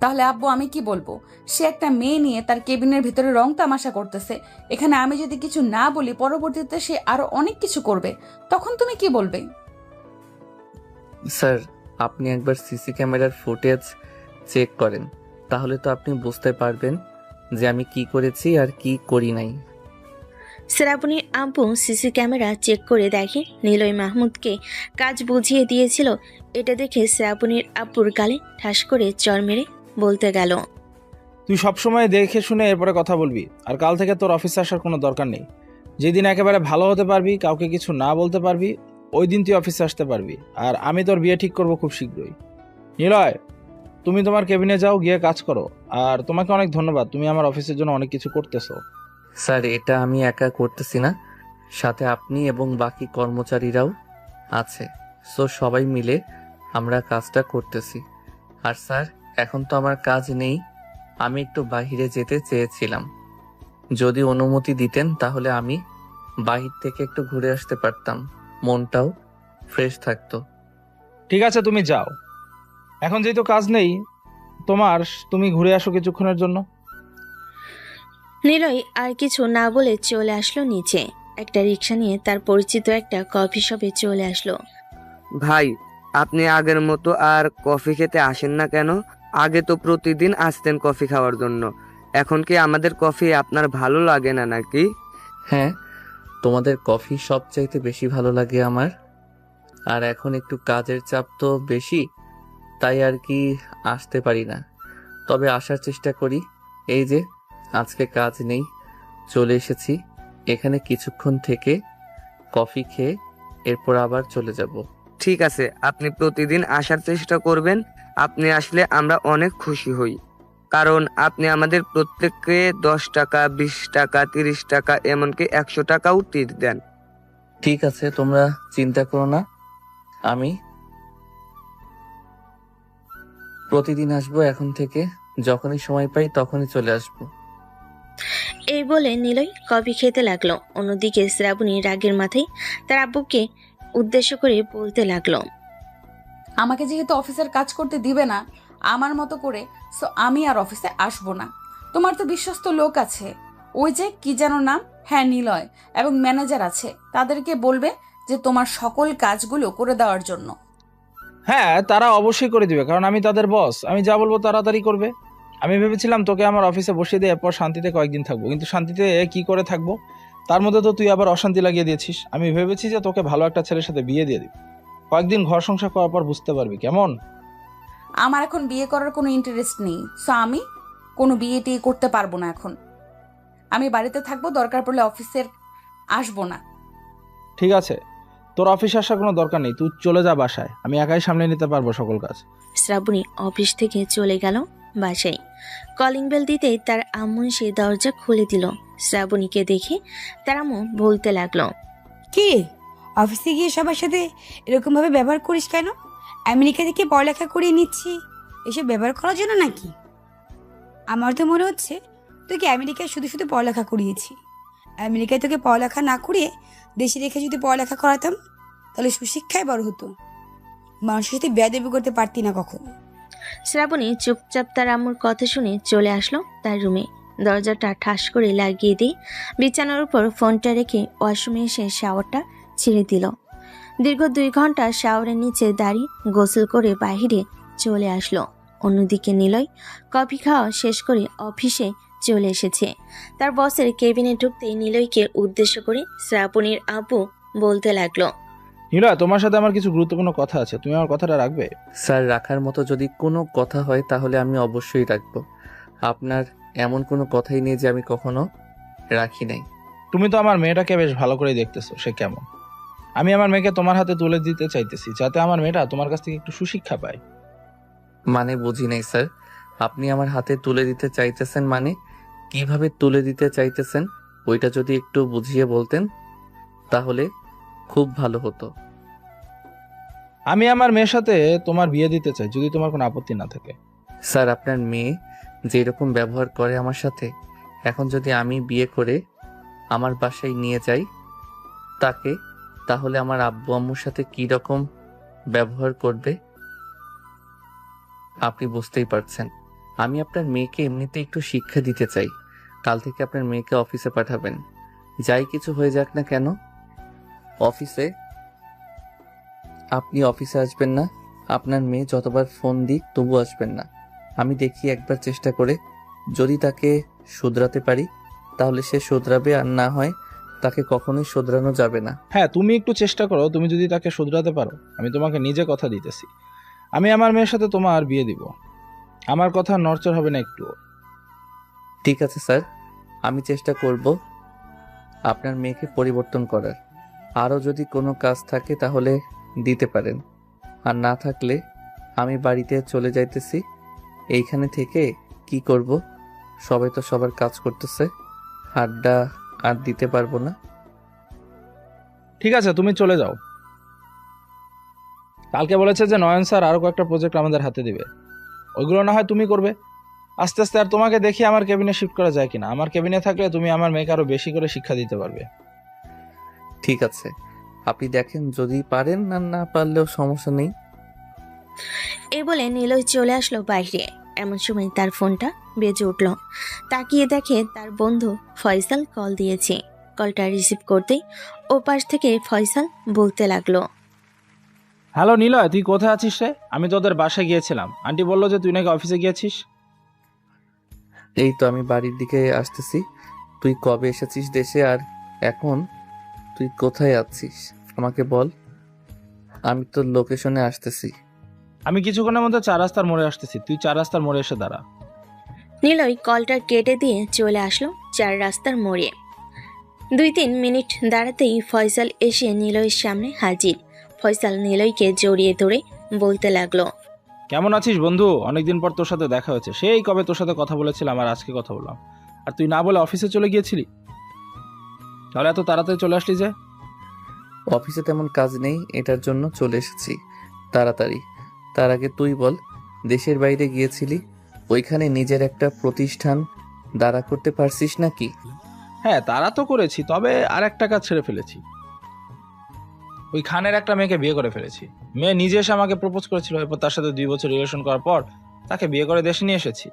S1: তাহলে আব্বু আমি কি বলবো? সে একটা মেয়ে নিয়ে তার কেবিনের ভিতরে রং তামাশা করতেছে। এখানে আমি যদি কিছু না বলি পরবর্তীতে সে আরো অনেক কিছু করবে, তখন তুমি কি বলবে?
S3: স্যার, আপনি একবার সিসি ক্যামেরার ফুটেজ চেক করেন, তাহলে তো আপনি বুঝতে পারবেন যে আমি কি করেছি আর কি করি নাই।
S2: শ্রাবণীর আব্বু সিসি ক্যামেরা চেক করে দেখে নিলয় মাহমুদকে কাজ বুঝিয়ে দিয়েছিল। এটা দেখে শ্রাবণীর আব্বুর গালে ঠাস করে চড় মেরে বলতে গেল।
S5: তুই সবসময় দেখে শুনে এরপরে কথা বলবি। আর কাল থেকে তোর অফিসে আসার কোনো দরকার নেই। যেদিন একেবারে ভালো হতে পারবি, কাউকে কিছু না বলতে পারবি, ওই দিন তুই অফিসে আসতে পারবি। আর আমি তোর বিয়ে ঠিক করব খুব শীঘ্রই। নিলয়, তুমি তোমার কেবিনে যাও, গিয়ে কাজ করো। আর তোমাকে অনেক ধন্যবাদ, তুমি আমার অফিসের জন্য অনেক কিছু করতেছো।
S3: স্যার, এটা আমি একা করতেছি না, সাথে আপনি এবং বাকি কর্মচারীরাও আছে। সো সবাই মিলে আমরা কাজটা করতেছি। আর স্যার, এখন তো আমার কাজ নেই, আমি একটু বাইরে যেতে চেয়েছিলাম। যদি অনুমতি দিতেন তাহলে আমি বাহির থেকে একটু ঘুরে আসতে পারতাম, মনটাও ফ্রেশ থাকতো।
S5: ঠিক আছে, তুমি যাও। এখন যেহেতু কাজ নেই তোমার, তুমি ঘুরে আসো কিছুক্ষণের জন্য।
S2: নিলয় আর কিছু না বলে চলে আসলো নিচে। একটা রিক্সা নিয়ে তার পরিচিত একটা কফি শপে চলে আসলো।
S7: ভাই, আপনি আগের মতো আর কফি খেতে আসেন না কেন? আগে তো প্রতিদিন আসতেন কফি খাওয়ার জন্য। এখন কি আমাদের কফি আপনার ভালো লাগে না নাকি?
S3: হ্যাঁ, তোমাদের কফি সবচাইতে বেশি ভালো লাগে আমার। আর এখন একটু কাজের চাপ তো বেশি, তাই আর কি আসতে পারি না। তবে আসার চেষ্টা করি। এই যে আজকে কাজ নেই, চলে এসেছি। এখানে কিছুক্ষণ থেকে কফি খেয়ে এরপর আবার চলে যাব।
S7: ঠিক আছে, আপনি প্রতিদিন আসার চেষ্টা করবেন। আপনি আসলে আমরা অনেক খুশি হই, কারণ আপনি আমাদের প্রত্যেককে 10 টাকা, 20 টাকা, 30 টাকা, এমনকি 100 টাকাও টিপ দেন।
S3: ঠিক আছে, তোমরা চিন্তা করো না। আমি প্রতিদিন আসবো এখন থেকে। যখনই সময় পাই তখনই চলে আসবো।
S2: এই বলে নিলয় কফি খেতে লাগলো। অন্যদিকে শ্রাবণী রাগের মাথায় তার আব্বুকে উদ্দেশ্য করে বলতে লাগলো,
S1: আমাকে যেহেতু অফিসের কাজ করতে দিবে না আমার মতো করে, সো আমি আর অফিসে আসবো না। তোমার তো বিশ্বস্ত লোক আছে, ওই যে কি যেন নাম, হ্যাঁ নিলয়, এবং ম্যানেজার আছে, তাদেরকে বলবে যে তোমার সকল কাজগুলো করে দেওয়ার জন্য।
S5: হ্যাঁ, তারা অবশ্যই করে দিবে, কারণ আমি তাদের বস। আমি যা বলবো তাড়াতাড়ি করবে। আমি ভেবেছিলাম তোকে আমার অফিসে বসিয়ে দিয়ে এরপর শান্তিতে কয়েকদিন থাকবো, কিন্তু শান্তিতে কি করে থাকবো? তার মধ্যে তো তুই আবার অশান্তি লাগিয়ে দিয়েছিস। আমি ভেবেছি যে তোকে ভালো একটা ছেলের সাথে বিয়ে দিয়ে দিবি, কয়েকদিন ঘর সংসার করার পর বুঝতে পারবি কেমন।
S1: আমার এখন বিয়ে করার কোনো ইন্টারেস্ট নেই, সো আমি কোনো বিয়ে টিয়ে করতে পারবো না এখন। আমি বাড়িতে থাকবো, দরকার পড়লে অফিসের আসবো না।
S5: ঠিক আছে, তোর অফিসে আসার কোনো দরকার নেই, তুই চলে যা বাসায়, আমি একাই সামলে নিতে পারবো সকল কাজ।
S2: শ্রাবণী অফিস থেকে চলে গেল বাসায়। কলিং বেল দিতেই তার আম্মু এসে দরজা খুলে দিল। শ্রাবণীকে দেখে তার আম্মু বলতে লাগলো,
S6: কি রে, অফিসে গিয়ে সবার সাথে এরকমভাবে ব্যবহার করিস কেন? আমেরিকা থেকে পড়ালেখা করিয়ে নিচ্ছি, এসব ব্যবহার করার জন্য নাকি? আমার তো মনে হচ্ছে তোকে আমেরিকায় শুধু শুধু পড়ালেখা করিয়েছি। আমেরিকায় তোকে পড়ালেখা না করিয়ে দেশে রেখে যদি পড়ালেখা করাতাম তাহলে সুশিক্ষায় বড় হতো, মানুষের সাথে বেয়াদবি করতে পারতি না কখনো।
S2: শ্রাবণী চুপচাপ তার আম্মুর কথা শুনে চলে আসলো তার রুমে। দরজাটা ঠাস করে লাগিয়ে দিয়ে বিছানার উপর ফোনটা রেখে ওয়াশরুমে এসে শাওয়ারটা ছেড়ে দিল। দীর্ঘ 2 ঘন্টা শাওয়ারের নিচে দাঁড়িয়ে গোসল করে বাইরে চলে আসলো। অন্যদিকে নিলয় কফি খাওয়া শেষ করে অফিসে চলে এসেছে। তার বসের কেবিনে ঢুকতেই নিলয়কে উদ্দেশ্য করে শ্রাবণীর আব্বু বলতে লাগলো,
S5: নীলা, তোমার সাথে আমার কিছু গুরুত্বপূর্ণ কথা আছে, তুমি আমার কথাটা রাখবে?
S3: স্যার, রাখার মতো যদি কোনো কথা হয় তাহলে আমি অবশ্যই রাখবো। আপনার এমন কোনো কথাই নেই যে আমি কখনো রাখি নাই।
S5: তুমি তো আমার মেয়েটাকে বেশ ভালো করে দেখতেছো, সে কেমন। আমি আমার মেয়েকে তোমার হাতে তুলে দিতে চাইতেছি, যাতে আমার মেয়েটা তোমার কাছ থেকে একটু সুশিক্ষা পায়।
S3: মানে বুঝি নাই স্যার, আপনি আমার হাতে তুলে দিতে চাইতেছেন মানে কিভাবে তুলে দিতে চাইতেছেন? ওইটা যদি একটু বুঝিয়ে বলতেন তাহলে খুব ভালো হতো।
S5: আমি আমার মেয়ের সাথে তোমার বিয়ে দিতে চাই, যদি তোমার কোনো আপত্তি না থাকে।
S3: স্যার, আপনার মেয়ে যেরকম ব্যবহার করে আমার সাথে, এখন যদি আমি বিয়ে করে আমার বাসায় নিয়ে যাই তাকে, তাহলে আমার আব্বু আম্মুর সাথে কি রকম ব্যবহার করবে আপনি বুঝতেই পারছেন। আমি আপনার মেয়েকে এমনিতে একটু শিক্ষা দিতে চাই। কাল থেকে আপনার মেয়েকে অফিসে পাঠাবেন, যাই কিছু হয়ে যাক না কেন। অফিসে আপনি অফিসে আসবেন না, আপনার মেয়ে যতবার ফোন দিক তবু আসবেন না। আমি দেখি একবার চেষ্টা করে, যদি তাকে শুধরাতে পারি তাহলে সে শুধরাবে, আর না হয় তাকে কখনোই শুধরানো যাবে না।
S5: হ্যাঁ, তুমি একটু চেষ্টা করো, তুমি যদি তাকে শুধরাতে পারো, আমি তোমাকে নিজে কথা দিতেছি, আমি আমার মেয়ের সাথে তোমার বিয়ে দিব। আমার কথা নড়চড় হবে না একটু।
S3: ঠিক আছে স্যার, আমি চেষ্টা করব আপনার মেয়েকে পরিবর্তন করার। আরও যদি কোনো কাজ থাকে তাহলে দিতে পারেন, আর না থাকলে আমি বাড়িতে চলে যাইতেছি। এইখানে থেকে কি করব? সবাই তো সবার কাজ করতেছে, আড্ডা আর দিতে পারবো না।
S5: ঠিক আছে, তুমি চলে যাও। কালকে বলেছে যে নয়ন স্যার আরো কয়েকটা প্রজেক্ট আমাদের হাতে দিবে, ওইগুলো না হয় তুমি করবে আস্তে আস্তে। আর তোমাকে দেখি আমার কেবিনে শিফট করা যায় কিনা। আমার কেবিনে থাকলে তুমি আমার মেয়েকে আরো বেশি করে শিক্ষা দিতে পারবে।
S3: ঠিক আছে, আপনি দেখেন, যদি পারেন, আর না পারলেও সমস্যা নেই।
S2: এই বলে নিলয় চলে আসলো বাইরে। এমন সময় তার ফোনটা বেজে উঠল। তাকিয়ে দেখে তার বন্ধু ফয়সাল কল দিয়েছে। কলটা রিসিভ করতেই ওপাশ থেকে ফয়সাল বলতে লাগলো,
S5: হ্যালো নিলয়, তুই কোথায় আছিস রে? আমি তোদের বাসায় গিয়েছিলাম, আন্টি বললো যে তুই নাকি অফিসে গিয়েছিস।
S3: এই তো আমি বাড়ির দিকে আসতেছি। তুই কবে এসেছিস দেশে, আর এখন তুই কোথায় আছিস আমাকে বল, আমি তোর লোকেশনে আসতেছি।
S5: আমি কিছুক্ষণের মধ্যে 4 রাস্তার মোড়ে আসতেছি, তুই 4 রাস্তার মোড়ে এসে দাঁড়া।
S2: নিলয় কলটা কেটে দিয়ে চলে আসলো 4 রাস্তার মোড়ে। 2-3 মিনিট দাঁড়াতেই ফয়সাল এসে নিলয়ের সামনে হাজির। ফয়সাল নিলয়কে জড়িয়ে ধরে বলতে লাগলো,
S5: কেমন আছিস বন্ধু? অনেকদিন পর তোর সাথে দেখা হয়েছে। সেই কবে তোর সাথে কথা বলেছিলাম আর আজকে কথা বললাম, আর তুই না বলে অফিসে চলে গিয়েছিলি। তাহলে এত তাড়াতাড়ি চলে আসলি যে?
S3: অফিসে তেমন কাজ নেই, এটার জন্য চলে এসেছি তাড়াতাড়ি। তার আগে তুই বল, দেশের বাইরে গিয়েছিলি, ওইখানে নিজের একটা প্রতিষ্ঠান দাঁড়া করতে পারছিস নাকি?
S5: হ্যাঁ, তারা তো করেছি, তবে আর একটা কাজ ছেড়ে ফেলেছি। ওই খানের একটা মেয়েকে বিয়ে করে ফেলেছি। মেয়ে নিজে এসে আমাকে প্রপোজ করেছিল, এরপর তার সাথে 2 বছর রিলেশন করার পর তাকে বিয়ে করে দেশে নিয়ে এসেছি।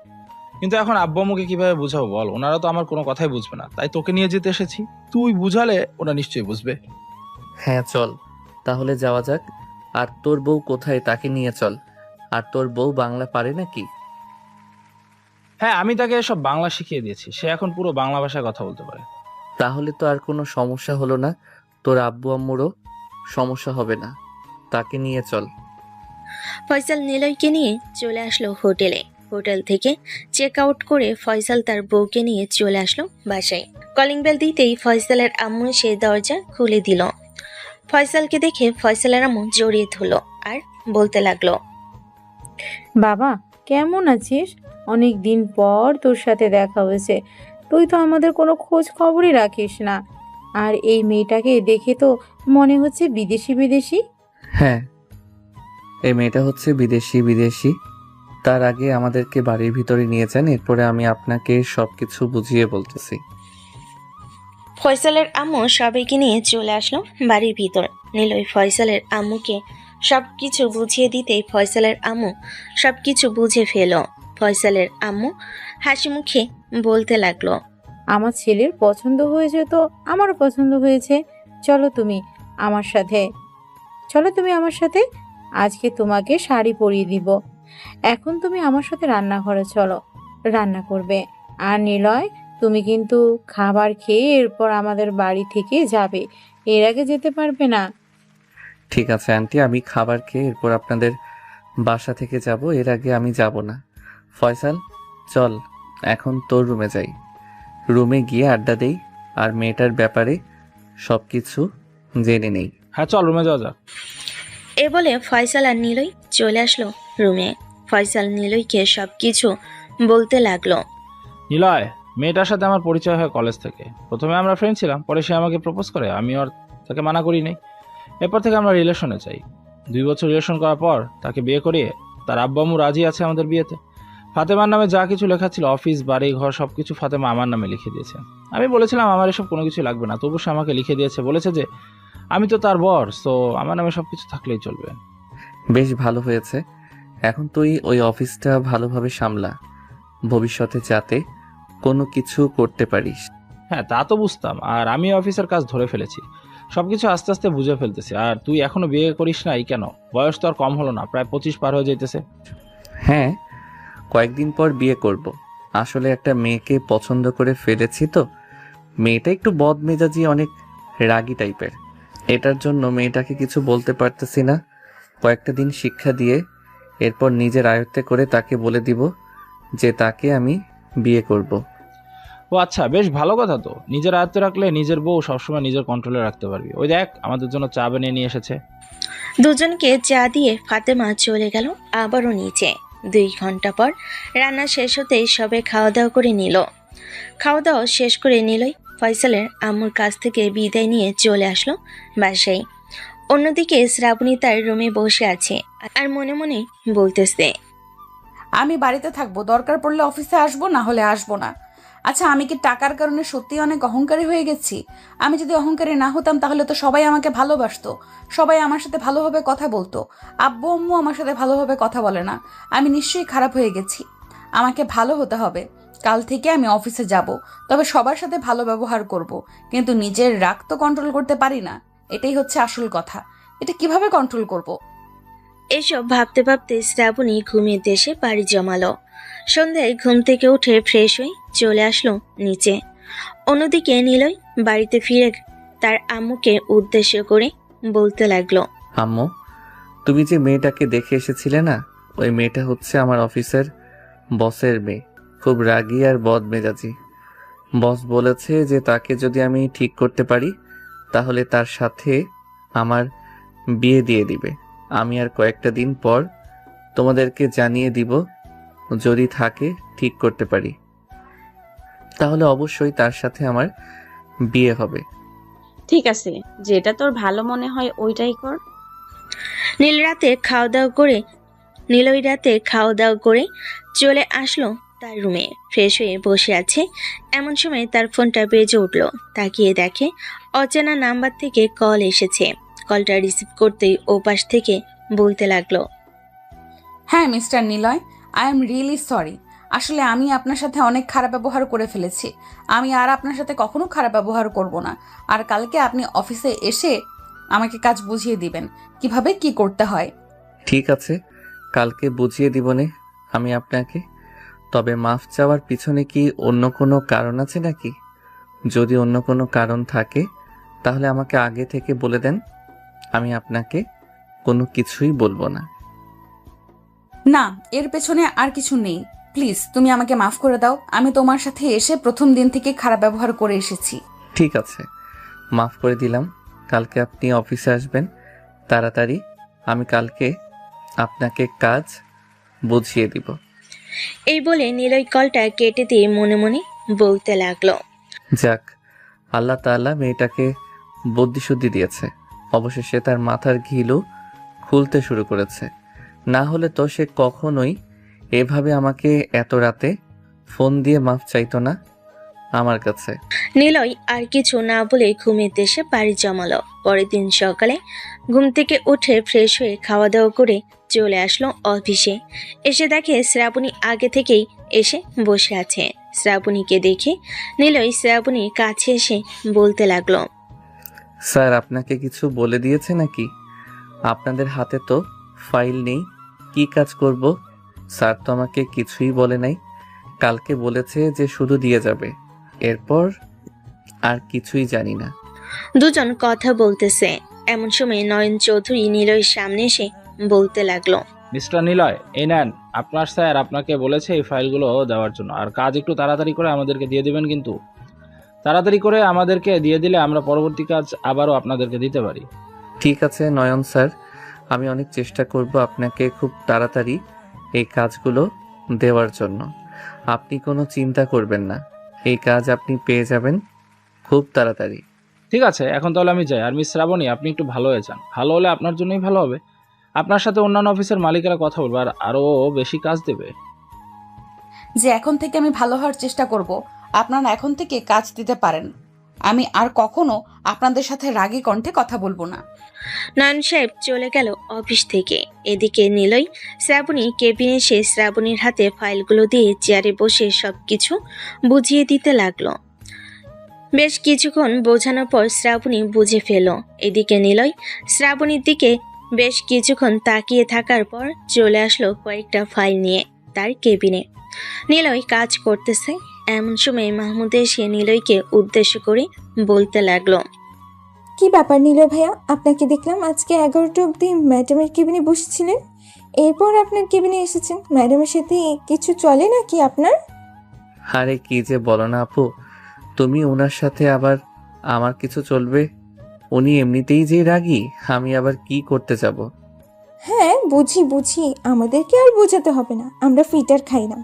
S5: কিন্তু এখন আব্বু আম্মুকে কিভাবে বুঝাবো বল? ওনারা তো আমার কোনো কথাই বুঝবে না, তাই তোকে নিয়ে যেতে এসেছি। তুই বুঝালে ওরা নিশ্চয়ই বুঝবে।
S3: হ্যাঁ চল, তাহলে যাওয়া যাক। আর তোর বউ কোথায়, তাকে নিয়ে চল। আর তোর বউ বাংলা পারে নাকি?
S5: হ্যাঁ, আমি তাকে সব বাংলা শিখিয়ে দিয়েছি, সে এখন পুরো বাংলা ভাষায় কথা বলতে পারে।
S3: তাহলে তো আর কোনো সমস্যা হলো না, তোর আব্বু আম্মুরও সমস্যা হবে না। তাকে নিয়ে চল।
S2: ফয়সাল নিলয়কে নিয়ে চলে আসলো হোটেলে। হোটেল থেকে চেক আউট করে ফয়সাল তার বউকে নিয়ে চলে আসলো বাসায়। কলিং বেল দিতেই ফয়সালের আম্মু সে দরজা খুলে দিল। ফয়সালকে দেখে ফয়সালের আম্মু জড়িয়ে ধরলো আর বলতে লাগলো,
S11: বাবা কেমন আছিস? অনেক দিন পর তোর সাথে দেখা হয়েছে। তুই তো আমাদের কোনো খোঁজ খবরই রাখিস না। আর এই মেয়েটাকে দেখে তো মনে হচ্ছে বিদেশি বিদেশি।
S3: হ্যাঁ, এই মেয়েটা হচ্ছে বিদেশি। তার আগে আমাদেরকে বাড়ির ভিতরে নিয়ে যান, এরপরে আমি আপনাকে সবকিছু বুঝিয়ে বলতেছি।
S2: ফয়সালের আম্মু সবাইকে নিয়ে চলে আসলো বাড়ির ভিতর। নিলয় ফয়সালের আম্মুকে সবকিছু বুঝিয়ে দিতেই ফয়সালের আম্মু সবকিছু বুঝে ফেল। ফয়সালের আম্মু হাসি মুখে বলতে লাগলো,
S11: আমার ছেলের পছন্দ হয়েছে তো আমারও পছন্দ হয়েছে। চলো তুমি আমার সাথে, আজকে তোমাকে শাড়ি পরিয়ে দিব। এখন তুমি আমার সাথে রান্নাঘরে চলো, রান্না করবে। আর নিলয়, তুমি কিন্তু খাবার খেয়ে এরপর আমাদের বাড়ি থেকে যাবে, এর আগে যেতে পারবে না।
S3: ঠিক আছে আন্টি, আমি খাবার খেয়ে এরপর আপনাদের বাসা থেকে যাব, এর আগে আমি যাব না। ফয়সাল চল, এখন তোর রুমে যাই। রুমে গিয়ে আড্ডা দেই আর মেয়েটার ব্যাপারে সবকিছু জেনে নেই।
S5: হ্যাঁ চল, রুমে যাওয়া যাক।
S2: এ বলে ফয়সাল আর নিলয় চলে আসলো রুমে। ফয়সাল নিলয়কে সবকিছু বলতে লাগলো,
S5: নিলয়, মেয়েটার সাথে আমার পরিচয় হয় কলেজ থেকে। প্রথমে আমরা ফ্রেন্ড ছিলাম, পরে সে আমাকে প্রপোজ করে, আমি আর তাকে মানা করি নাই। এরপর থেকে আমরা রিলেশনে চাই। 2 বছর রিলেশন করার পর তাকে বিয়ে করিয়ে তার আব্বু আম্মু রাজি আছে আমাদের বিয়েতে। ফাতেমার নামে যা কিছু লেখা ছিল, অফিস বাড়ি ঘর সবকিছু ফাতেমা আমার নামে লিখে দিয়েছে। আমি বলেছিলাম আমার এসব কোনো কিছু লাগবে না, তবু সে আমাকে লিখে দিয়েছে। বলেছে যে আমি তো তার বর, সো আমার নামে সবকিছু থাকলেই চলবে।
S3: বেশ ভালো হয়েছে, এখন তুই ওই অফিসটা ভালোভাবে সামলা, ভবিষ্যতে যাতে কোনো কিছু করতে পারিস।
S5: হ্যাঁ তা তো বুঝতাম, আর আমি অফিসের কাজ ধরে ফেলেছি, সবকিছু আস্তে আস্তে বুঝে ফেলতেছি। আর তুই এখনো বিয়ে করিস নাই কেন? বয়স তো আর কম হলো না, প্রায় 25 পার হয়ে যাইতেছে।
S3: হ্যাঁ, কয়েকদিন পর বিয়ে করব। আসলে একটা মেয়েকে পছন্দ করে ফেলেছি তো। মেয়েটা একটু বদমেজাজি, অনেক রাগী টাইপের। এটার জন্য মেয়েটাকে কিছু বলতে পারতেছি না। কয়েকটা দিন শিক্ষা দিয়ে এরপর নিজের আয়ত্তে করে তাকে বলে দিব যে তাকে আমি বিয়ে করব।
S5: ও আচ্ছা, বেশ ভালো কথা তো। নিজের আয়ত্তে রাখলে নিজের বউ সবসময় নিজের কন্ট্রোলে রাখতে পারবি। ওই দেখ, আমাদের জন্য চা বানিয়ে নিয়ে এসেছে।
S2: দুজনকে চা দিয়ে ফাতেমা চলে গেল আবারও নিচে। 2 ঘন্টা পর রান্না শেষ হতেই সবাই খাওয়া দাওয়া করে নিল। খাওয়া দাওয়া শেষ করে নিলই ফয়সালের আম্মুর কাছ থেকে বিদায় নিয়ে চলে আসলো বাসায়। অন্যদিকে শ্রাবণী তার রুমে বসে আছে আর মনে মনে বলতেছে,
S1: আমি বাড়িতে থাকবো, দরকার পড়লে অফিসে আসবো, না হলে আসবো না। আচ্ছা, আমি কি টাকার কারণে সত্যি অনেক অহংকারী হয়ে গেছি? আমি যদি অহংকারী না হতাম তাহলে তো সবাই আমাকে ভালোবাসতো, সবাই আমার সাথে ভালোভাবে কথা বলতো। আব্বু আম্মু আমার সাথে ভালোভাবে কথা বলে না। আমি নিশ্চয়ই খারাপ হয়ে গেছি। আমাকে ভালো হতে হবে। কাল থেকে আমি অফিসে যাব, তবে সবার সাথে ভালো ব্যবহার করব, কিন্তু নিজের রাগ তো কন্ট্রোল করতে পারি না। এটাই হচ্ছে আসল কথা। এটা কিভাবে কন্ট্রোল করব?
S2: এসব ভাবতে ভাবতে শ্রাবণী ঘুমিয়ে দেশে পাড়ি জমালো। সন্ধ্যায় ঘুম থেকে উঠে ফ্রেশ হয়ে চলে আসলো নিচে। অন্যদিকে নিলয় বাড়িতে ফিরে তার আম্মুকে উদ্দেশ্য করে বলতে লাগলো,
S3: আম্মু, তুমি যে মেয়েটাকে দেখে এসেছিলে না, ওই মেয়েটা হচ্ছে আমার অফিসের বসের মেয়ে। খুব রাগী আর বদমেজাজি। বস বলেছে যে তাকে যদি আমি ঠিক করতে পারি তাহলে তার সাথে আমার বিয়ে দিয়ে দিবে। আমি আর কয়েকটা দিন পর তোমাদেরকে জানিয়ে দিব, যদি থাকে ঠিক করতে পারি তাহলে অবশ্যই তার সাথে আমার বিয়ে হবে।
S9: ঠিক আছে, যেটা তোর ভালো মনে হয় ওইটাই কর।
S2: নীলই রাতে খাওয়া দাওয়া করে চলে আসলো তার রুমে। ফ্রেশ হয়ে বসে আছে এমন সময় তার ফোনটা বেজে উঠল। তাকিয়ে দেখে অচেনা নাম্বার থেকে কল এসেছে। কলটা রিসিভ করতেই ওপাশ থেকে বলতে লাগলো,
S1: হ্যাঁ mister Niloy, I am really sorry. আসলে আমি আপনার সাথে অনেক খারাপ ব্যবহার করে ফেলেছি। আমি আর আপনার সাথে কখনো খারাপ ব্যবহার করব না। আর কালকে আপনি অফিসে এসে আমাকে কাজ বুঝিয়ে দিবেন কিভাবে কি করতে হয়।
S3: ঠিক আছে, কালকে বুঝিয়ে দিবনে আমি আপনাকে। তবে মাফ চাওয়ার পিছনে কি অন্য কোনো কারণ আছে নাকি? যদি অন্য কোনো কারণ থাকে তাহলে আমাকে আগে থেকে বলে দেন, আমি আপনাকে কোনো কিছুই বলবো না।
S1: না, এর পেছনে আর কিছু নেই। প্লিজ তুমি আমাকে মাফ করে দাও। আমি তোমার সাথে এসে প্রথম দিন থেকে খারাপ ব্যবহার করে এসেছি।
S3: ঠিক আছে, মাফ করে দিলাম। কালকে আপনি অফিসে আসবেন তাড়াতাড়ি। আমি কালকে আপনাকে কাজ বুঝিয়ে দিব।
S2: এই বলে নিলয় কলটা কেটে দিয়ে মনে মনে বলতে লাগলো,
S3: যাক, আল্লাহ তাআলা মেয়েটাকে বুদ্ধিশুদ্ধি দিয়েছে। অবশেষে তার মাথার ঘিলু খুলতে শুরু করেছে। না হলে তো সে কখনোই এভাবে আমাকে এত রাতে ফোন দিয়ে মাফ চাইতো না আমার কাছে।
S2: নিলয় আর কিছু না বলে ঘুমিয়ে এসে বাড়ি জমালো। পরের দিন সকালে ঘুম থেকে উঠে ফ্রেশ হয়ে খাওয়া দাওয়া করে চলে আসলো অফিসে। এসে দেখে শ্রাবণী আগে থেকেই এসে বসে আছে। শ্রাবণীকে দেখে নিলয় শ্রাবণীর কাছে এসে বলতে লাগলো,
S3: স্যার আপনাকে কিছু বলে দিয়েছে নাকি? আপনাদের হাতে তো ফাইল নেই, কি কাজ করব? স্যার তো আমাকে কিছুই বলে নাই। কালকে বলেছে যে শুধু দিয়ে যাবে, এরপর আর কিছুই জানি না।
S2: দুজন কথা বলতেছে। এমন সময় নয়ন চৌধুরী নিলয়ের সামনে এসে বলতে লাগলো,
S5: মিস্টার নিলয়, এই নেন, আপনার স্যার আপনাকে বলেছে এই ফাইলগুলো দেওয়ার জন্য। আর কাজ একটু তাড়াতাড়ি করে আমাদেরকে দিয়ে দিবেন, কিন্তু তাড়াতাড়ি করে আমাদেরকে দিয়ে দিলে আমরা পরবর্তী কাজ আবারও আপনাদেরকে দিতে পারি।
S3: ঠিক আছে নয়ন স্যার, আমি অনেক চেষ্টা করব আপনাকে খুব তাড়াতাড়ি এই কাজগুলো দেওয়ার জন্য। আপনি কোনো চিন্তা করবেন না, এই কাজ আপনি পেয়ে যাবেন খুব তাড়াতাড়ি।
S5: ঠিক আছে, এখন তাহলে আমি যাই। আর মিস শ্রাবণী, আপনি একটু ভালো হয়ে যান। ভালো হলে আপনার জন্যই ভালো হবে। আপনার সাথে অন্যান্য অফিসের মালিকেরা কথা বলবে আর আরও বেশি কাজ দেবে।
S1: যে এখন থেকে আমি ভালো হওয়ার চেষ্টা করব। আপনারা এখন থেকে কাজ দিতে পারেন। আমি আর কখনো আপনাদের সাথে রাগী কণ্ঠে কথা বলবো না।
S2: নয়ন সাহেব চলে গেল অফিস থেকে। এদিকে নিলয় শ্রাবণী কেবিনে এসে শ্রাবণীর হাতে ফাইলগুলো দিয়ে চেয়ারে বসে সবকিছু বুঝিয়ে দিতে লাগলো। বেশ কিছুক্ষণ বোঝানোর পর শ্রাবণী বুঝে ফেল। এদিকে নিলয় শ্রাবণীর দিকে বেশ কিছুক্ষণ তাকিয়ে থাকার পর চলে আসলো কয়েকটা ফাইল নিয়ে তার কেবিনে। নিলয় কাজ করতেছে। এমন সময় মাহমুদ এসে নিলয়কে উদ্দেশ্য করে বলতে লাগলো,
S10: কি ব্যাপার নিলয় ভাইয়া, আপনাকে দেখলাম আজকে 11টা অবধি ম্যাডামের কেবিনে বসেছিলেন, এরপর আপনার কেবিনে এসেছেন। ম্যাডামের সাথে কিছু চলে নাকি আপনার?
S3: আরে কি যে বলো না আপু, তুমি ওনার সাথে আবার আমার কিছু চলবে? উনি এমনিতেই যে রাগী, আমি আবার কি করতে যাব?
S10: হ্যাঁ বুঝি, আমাদেরকে আর বোঝাতে হবে না, আমরা ফিটার খাই না।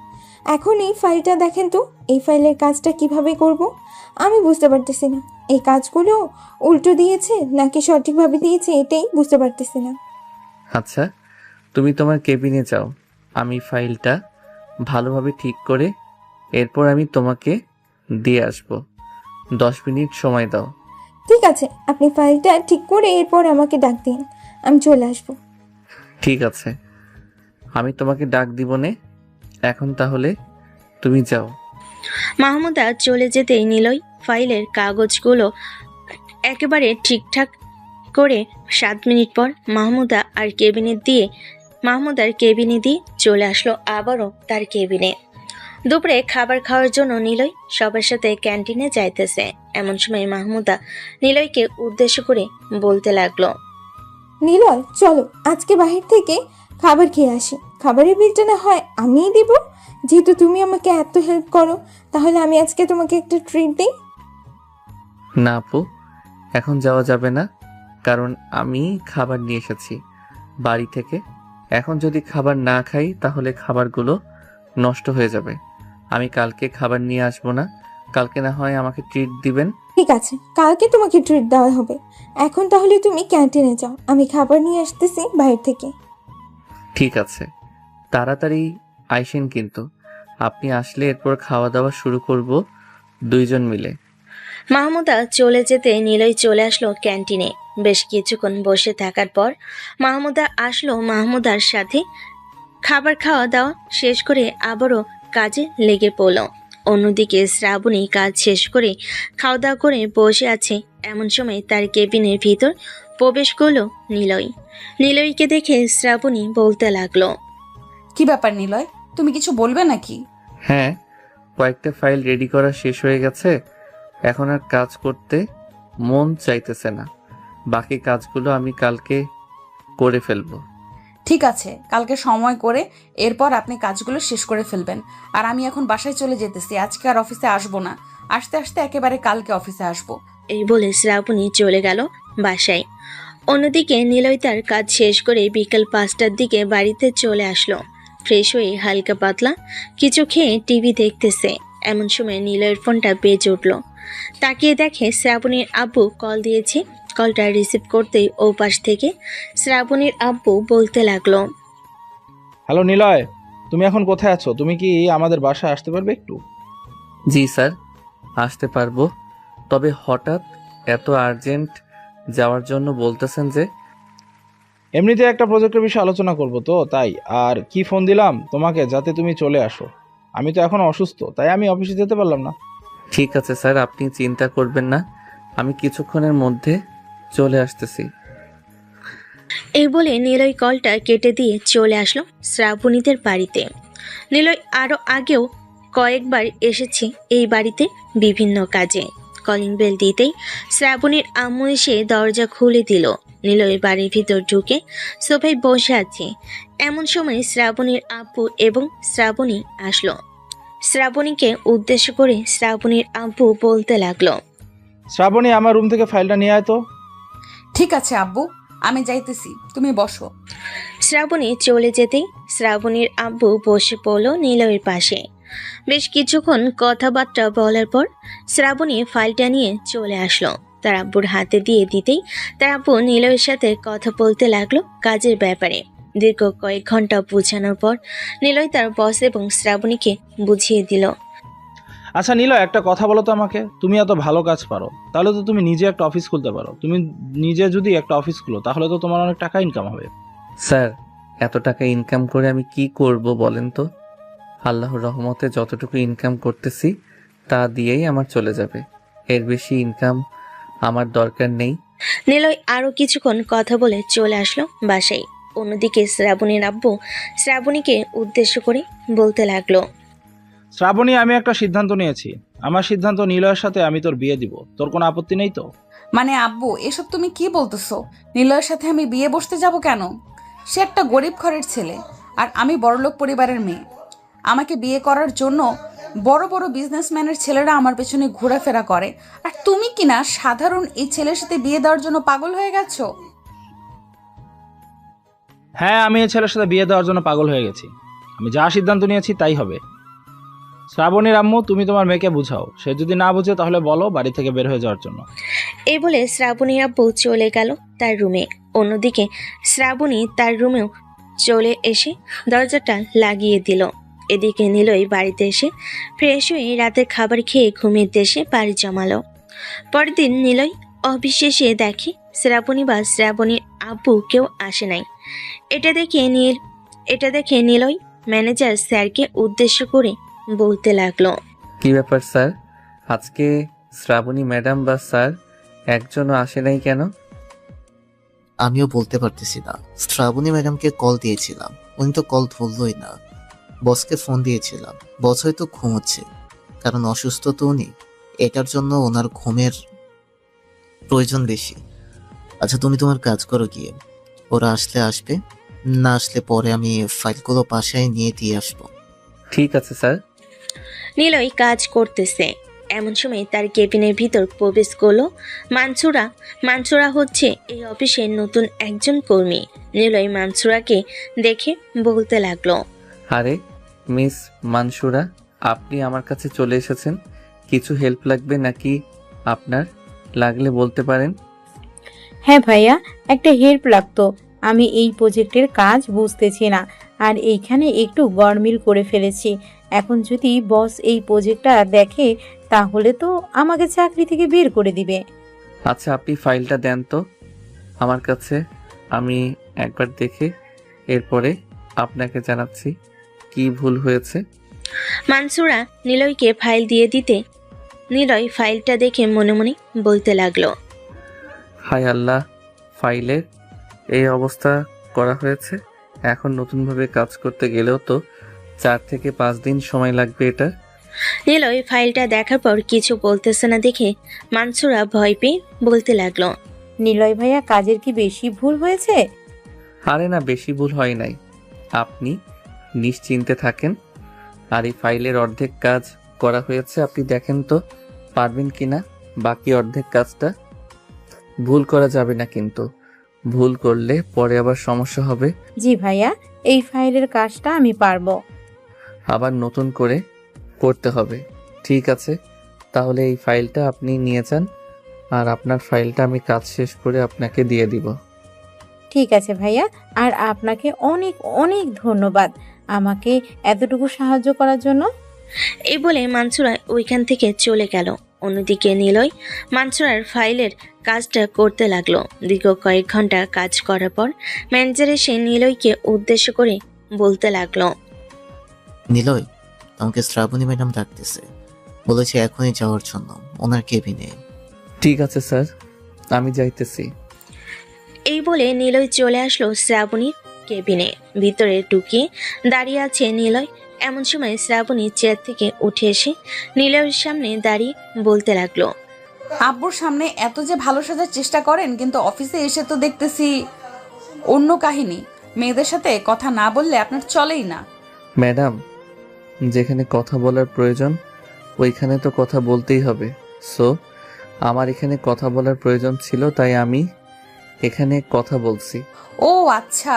S10: এখন এই ফাইলটা দেখেন তো, এই ফাইলের কাজটা কিভাবে করব আমি বুঝতে পারতেছি না। এই কাজগুলো উল্টো দিয়েছে নাকি সঠিকভাবে দিয়েছে এটাই বুঝতে পারতেছি না।
S3: আচ্ছা, তুমি তোমার কেবিনে যাও, আমি ফাইলটা ভালোভাবে ঠিক করে এরপর আমি তোমাকে দিয়ে আসব। 10 মিনিট সময় দাও।
S10: ঠিক আছে, আপনি ফাইলটা ঠিক করে এরপর আমাকে ডাক দিন, আমি চলে আসবো।
S3: ঠিক আছে, আমি তোমাকে ডাক দিব নে। এখন তাহলে তুমি যাও।
S2: মাহমুদা চলে যেতেই নিলয় ফাইলের কাগজগুলো একেবারে ঠিকঠাক করে 7 মিনিট পর মাহমুদার কেবিনে দিয়ে চলে আসলো আবারও তার কেবিনে। দুপুরে খাবার খাওয়ার জন্য নিলয় সবার সাথে ক্যান্টিনে যাইতেছে। এমন সময় মাহমুদা নিলয়কে উদ্দেশ্য করে বলতে লাগলো,
S10: নিলয় চলো আজকে বাহির থেকে খাবার খেয়ে আসি। খাবারের বিলটা না হয় আমিই দিব, যেহেতু তুমি আমাকে এত হেল্প করো, তাহলে আমি আজকে তোমাকে একটা ট্রিট দিই।
S3: না আপু, এখন যাওয়া যাবে না, কারণ আমি খাবার নিয়ে এসেছি বাড়ি থেকে। এখন যদি খাবার না খাই তাহলে খাবারগুলো নষ্ট হয়ে যাবে। আমি কালকে খাবার নিয়ে আসবো না। কালকে না হয় আমাকে ট্রিট দিবেন।
S10: ঠিক আছে, কালকে তোমাকে ট্রিট দেওয়া হবে। এখন তাহলে তুমি ক্যান্টিনে যাও, আমি খাবার নিয়ে আসতেছি বাইরে থেকে।
S3: ঠিক আছে, তাড়াতাড়ি আইসেন কিন্তু। আপনি আসলে এরপর খাওয়া দাওয়া শুরু করব দুইজন মিলে।
S2: মাহমুদা চলে যেতে নিলয় চলে আসলো ক্যান্টিনে। বেশ কিছুক্ষণ বসে থাকার পর মাহমুদা আসলো মাহমুদার সাথে। খাবার খাওয়া দাওয়া শেষ করে আবারও কাজে লেগে পড়ল। অন্যদিকে শ্রাবণী কাজ শেষ করে খাওয়া দাওয়া করে বসে আছে। এমন সময় তার কেবিনের ভিতর প্রবেশ করলো নিলয়। নিলয়কে দেখে শ্রাবণী বলতে লাগলো,
S1: কি ব্যাপার নিলয়, তুমি কিছু বলবে নাকি?
S3: হ্যাঁ, কয়েকটা ফাইল রেডি করা শেষ হয়ে গেছে। এখন আর কাজ করতে মন চাইতেছে না। বাকি কাজগুলো আমি কালকে করে ফেলবো।
S1: ঠিক আছে, কালকে সময় করে এরপর আপনি কাজগুলো শেষ করে ফেলবেন। আর আমি এখন বাসায় চলে যেতেছি, আজকে আর অফিসে আসবো না। আসতে আসতে একেবারে কালকে অফিসে আসবো।
S2: এই বলে শ্রাবণী চলে গেল বাসায়। অন্যদিকে নিলয় তার কাজ শেষ করে বিকেল 5টার দিকে বাড়িতে চলে আসলো। ফ্রেশ হয়ে হালকা পাতলা কিছু খেয়ে টিভি দেখতেছে। এমন সময় নিলয়ের ফোনটা বেজে উঠল। তাকিয়ে দেখে শ্রাবণীর আব্বু কল দিয়েছে। কলটা রিসিভ করতেই ও পাশ থেকে শ্রাবণীর আব্বু বলতে লাগলো,
S5: হ্যালো নিলয়, তুমি এখন কোথায় আছো? তুমি কি আমাদের বাসায় আসতে পারবে একটু?
S3: জি স্যার, আসতে পারবো। তবে হঠাৎ এত আর্জেন্ট যাওয়ার জন্য বলতেছেন যে?
S5: এমনিতে একটা প্রজেক্টের বিষয়ে আলোচনা করব তো, তাই। আর কি ফোন দিলাম তোমাকে যাতে তুমি চলে আসো। আমি তো এখন অসুস্থ, তাই আমি অফিসে যেতে পারলাম না।
S3: ঠিক আছে স্যার, আপনি চিন্তা করবেন না, আমি কিছুক্ষণের মধ্যে চলে আসতেছি।
S2: এই বলে নিলয় কলটা কেটে দিয়ে চলে আসলো শ্রাবণীদের বাড়িতে। নিলয় আরও আগেও কয়েকবার এসেছে এই বাড়িতে বিভিন্ন কাজে। কলিং বেল দিতেই শ্রাবণীর আম্মু এসে দরজা খুলে দিল। নিলয় বাড়ির ভিতর ঢুকে সোফায় বসে আছে। এমন সময় শ্রাবণীর আব্বু এবং শ্রাবণী আসলো। শ্রাবণীকে উদ্দেশ্য করে শ্রাবণীর আব্বু বলতে লাগলো,
S5: শ্রাবণী, আমার রুম থেকে ফাইলটা নিয়ে আয় তো।
S1: ঠিক আছে আব্বু, আমি যাইতেছি, তুমি বসো।
S2: শ্রাবণী চলে যেতেই শ্রাবণীর আব্বু বসে পড়ল নিলয়ের পাশে। বেশ কিছুক্ষণ কথাবার্তা বলার পর শ্রাবণী ফাইলটা নিয়ে চলে আসলো। তার আব্বুর হাতে দিয়ে দিতেই তার আব্বু নিলয়ের সাথে কথা বলতে লাগলো কাজের ব্যাপারে। দীর্ঘ কয়েক ঘন্টা বোঝানোর পর নিলয় তার বস এবং শ্রাবণীকে বুঝিয়ে দিল।
S5: আচ্ছা নিলয়, একটা কথা বলো তো আমাকে। তুমি এত ভালো কাজ পারো, তাহলে তো তুমি নিজে একটা অফিস খুলতে পারো। তুমি নিজে যদি একটা অফিস খুলো তাহলে তো তোমার অনেক টাকা ইনকাম হবে।
S3: স্যার, এত টাকা ইনকাম করে আমি কি করব বলেন তো? আল্লাহর রহমতে যতটুকু ইনকাম করতেছি তা দিয়েই আমার চলে যাবে। এর বেশি ইনকাম আমার দরকার নেই।
S2: নিলয় আরও কিছুক্ষণ কথা বলে চলে আসলো বাসায়। অন্যদিকে শ্রাবণীর আব্বু শ্রাবণীকে উদ্দেশ্য করে বলতে লাগলো,
S5: শ্রাবণী, আমি একটা সিদ্ধান্ত নিয়েছি। আমার সিদ্ধান্ত, নিলয়ের সাথে আমি তোর বিয়ে দিব। তোর কোনো আপত্তি নেই তো?
S1: মানে আব্বু, এসব তুমি কি বলতেছো? নিলয়ের সাথে আমি বিয়ে বসতে যাব কেন? সে একটা গরিব ঘরের ছেলে আর আমি বড়লোক পরিবারের মেয়ে। আমাকে বিয়ে করার জন্য বড় বড় বিজনেসম্যানের ছেলেরা আমার পেছনে ঘোরাফেরা করে, আর তুমি কিনা সাধারণ এই ছেলের সাথে বিয়ে দেওয়ার জন্য পাগল হয়ে গেছো?
S5: হ্যাঁ, আমি এই ছেলের সাথে বিয়ে দেওয়ার জন্য পাগল হয়ে গেছি। আমি যা সিদ্ধান্ত নিয়েছি তাই হবে। শ্রাবণীর আম্মু, তুমি তোমার মেয়েকে বুঝাও। সে যদি না বুঝে তাহলে বলো বাড়ি থেকে বের হয়ে যাওয়ার জন্য।
S2: এই বলে শ্রাবণীর আব্বু চলে গেল তার রুমে। অন্যদিকে শ্রাবণী তার রুমেও চলে এসে দরজাটা লাগিয়ে দিল। এদিকে নিলয় বাড়িতে এসে ফ্রেশ হয়ে রাতের খাবার খেয়ে ঘুমের দেশে পাড়ি জমালো। পরের দিন নিলয় অফিসে এসে দেখে শ্রাবণী বা শ্রাবণীর আব্বু কেউ আসে নাই। এটা দেখে নিলয় ম্যানেজার স্যারকে উদ্দেশ্য করে বলতে লাগলো,
S3: কি ব্যাপার স্যার, আজকে শ্রাবণী ম্যাডাম বা স্যার একজনও আসে নাই কেন?
S4: আমিও বলতে পারতেছি না। শ্রাবণী ম্যাডামকে কল দিয়েছিলাম, উনি তো কল ধরলই না। বসকে ফোন দিয়েছিলাম, বস হয়তো ঘুমোচ্ছে, কারণ অসুস্থ তো উনি। এটার জন্য ওনার ঘুমের প্রয়োজন বেশি। আচ্ছা, তুমি তোমার কাজ করো গিয়ে। ওরা আসলে আসবে, না আসলে পরে আমি ফাইলগুলো বাসায় নিয়ে দিয়ে আসবো।
S3: ঠিক আছে স্যার।
S2: নিলয় কাজ করতেছে। এমন সময় তার কেবিনের ভিতর প্রবেশ করলো মানসুরা। মানসুরা হচ্ছে এই অফিসের নতুন একজন কর্মী। নিলয় মানসুরাকে দেখে বলতে লাগলো,
S3: আরে মিস মানসুরা, আপনি আমার কাছে চলে এসেছেন। কিছু হেল্প লাগবে নাকি আপনার? লাগলে বলতে পারেন।
S11: হ্যাঁ ভাইয়া, একটা হেল্প লাগতো। আমি এই প্রজেক্টের কাজ বুঝতেছি না, আর এইখানে একটু গড়মিল করে ফেলেছি। এখন যদি বস এই প্রজেক্টটা দেখে তাহলে তো আমাকে চাকরি থেকে বের করে দিবে।
S3: আচ্ছা, আপনি ফাইলটা দেন তো আমার কাছে, আমি একবার দেখে এরপরে আপনাকে জানাচ্ছি কি ভুল হয়েছে।
S2: মানসুরা নিলয়কে ফাইল দিয়ে দিতে নিলয় ফাইলটা দেখে মনে মনে বলতে লাগলো,
S3: হায় আল্লাহ, ফাইলের এই অবস্থা করা হয়েছে। এখন নতুনভাবে কাজ করতে গেলেও তো 4 থেকে 5 দিন সময় লাগবে এটা।
S2: নিলয় ফাইলটা দেখার পর কিছু বলতেছে না দেখে মানসুরা ভয় পেয়ে বলতে লাগলো,
S11: নিলয় ভাইয়া, কাজের কি বেশি ভুল হয়েছে?
S3: আরে না, বেশি ভুল হয় নাই, আপনি নিশ্চিন্তে থাকেন। আর এই ফাইলের অর্ধেক কাজ করা হয়েছে, আপনি দেখেন তো পারবেন কিনা বাকি অর্ধেক কাজটা। ভুল করা যাবে না, কিন্তু ভুল করলে পরে আবার সমস্যা হবে।
S11: জি ভাইয়া, এই ফাইলের কাজটা আমি পারবো।
S3: আবার নতুন করে করতে হবে। ঠিক আছে, তাহলে এই ফাইলটা আপনি নিয়ে যান, আর আপনার ফাইলটা আমি কাজ শেষ করে আপনাকে দিয়ে দিব।
S11: ঠিক আছে ভাইয়া, আর আপনাকে অনেক অনেক ধন্যবাদ আমাকে এতটুকু সাহায্য করার জন্য।
S2: এই বলে মানসুরা ওইখান থেকে চলে গেল। অন্যদিকে নিলয় মানসুরার ফাইলের কাজটা করতে লাগলো। দীর্ঘ কয়েক ঘন্টা কাজ করার পর ম্যানেজার এসে নিলয়কে উদ্দেশ্য করে বলতে লাগলো,
S4: নিলয়, আমাকে শ্রাবণী ম্যাডাম ডাকতেছে, বলেছে এখনই যাওয়ার জন্য ওনার কেবিনে।
S3: ঠিক আছে স্যার, আমি যাইতেছি।
S2: এই বলে নিলয় চলে আসলো শ্রাবণীর কেবিনে। ভিতরে ঢুকিয়ে দাঁড়িয়ে আছে নিলয়। এমন সময় শ্রাবণী চেয়ার থেকে উঠে এসে নিলয়ের সামনে দাঁড়িয়ে বলতে লাগলো,
S1: আব্বুর সামনে এত যে ভালো সাজার চেষ্টা করেন, কিন্তু অফিসে এসে তো দেখতেছি অন্য কাহিনী। মেয়েদের সাথে কথা না বললে আপনার চলেই না।
S3: ম্যাডাম, যেখানে কথা বলার প্রয়োজন ওইখানে তো কথা বলতেই হবে। সো আমার এখানে কথা বলার প্রয়োজন ছিল, তাই আমি এখানে কথা বলছি।
S1: ও আচ্ছা,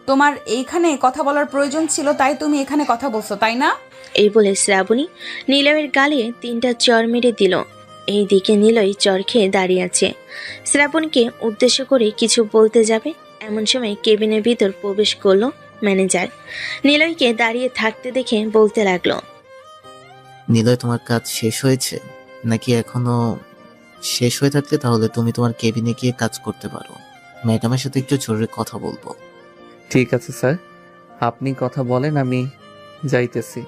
S1: তোমার এইখানে কথা বলার প্রয়োজন ছিল তাই তুমি এখানে কথা বলছো, তাই না?
S2: এই বলে শ্রাবণী নিলয়ের গালে 3টা চড় মেরে দিল। এই দিকে নিলয় চড় খেয়ে দাঁড়িয়ে আছে। শ্রাবণীকে উদ্দেশ্য করে কিছু বলতে যাবে, এমন সময় কেবিনের ভিতর প্রবেশ করলো ম্যানেজার। নিলয়কে দাঁড়িয়ে থাকতে দেখে বলতে লাগলো,
S4: নিলয়, তোমার কাজ শেষ হয়েছে নাকি এখনো? শেষ হয়ে থাকলে তাহলে তুমি তোমার কেবিনে গিয়ে কাজ করতে পারো। ম্যাডামের সাথে একটু জরুরি কথা বলবো।
S3: ঠিক আছে স্যার, আপনি কথা বলেন, আমি যাইতেছি।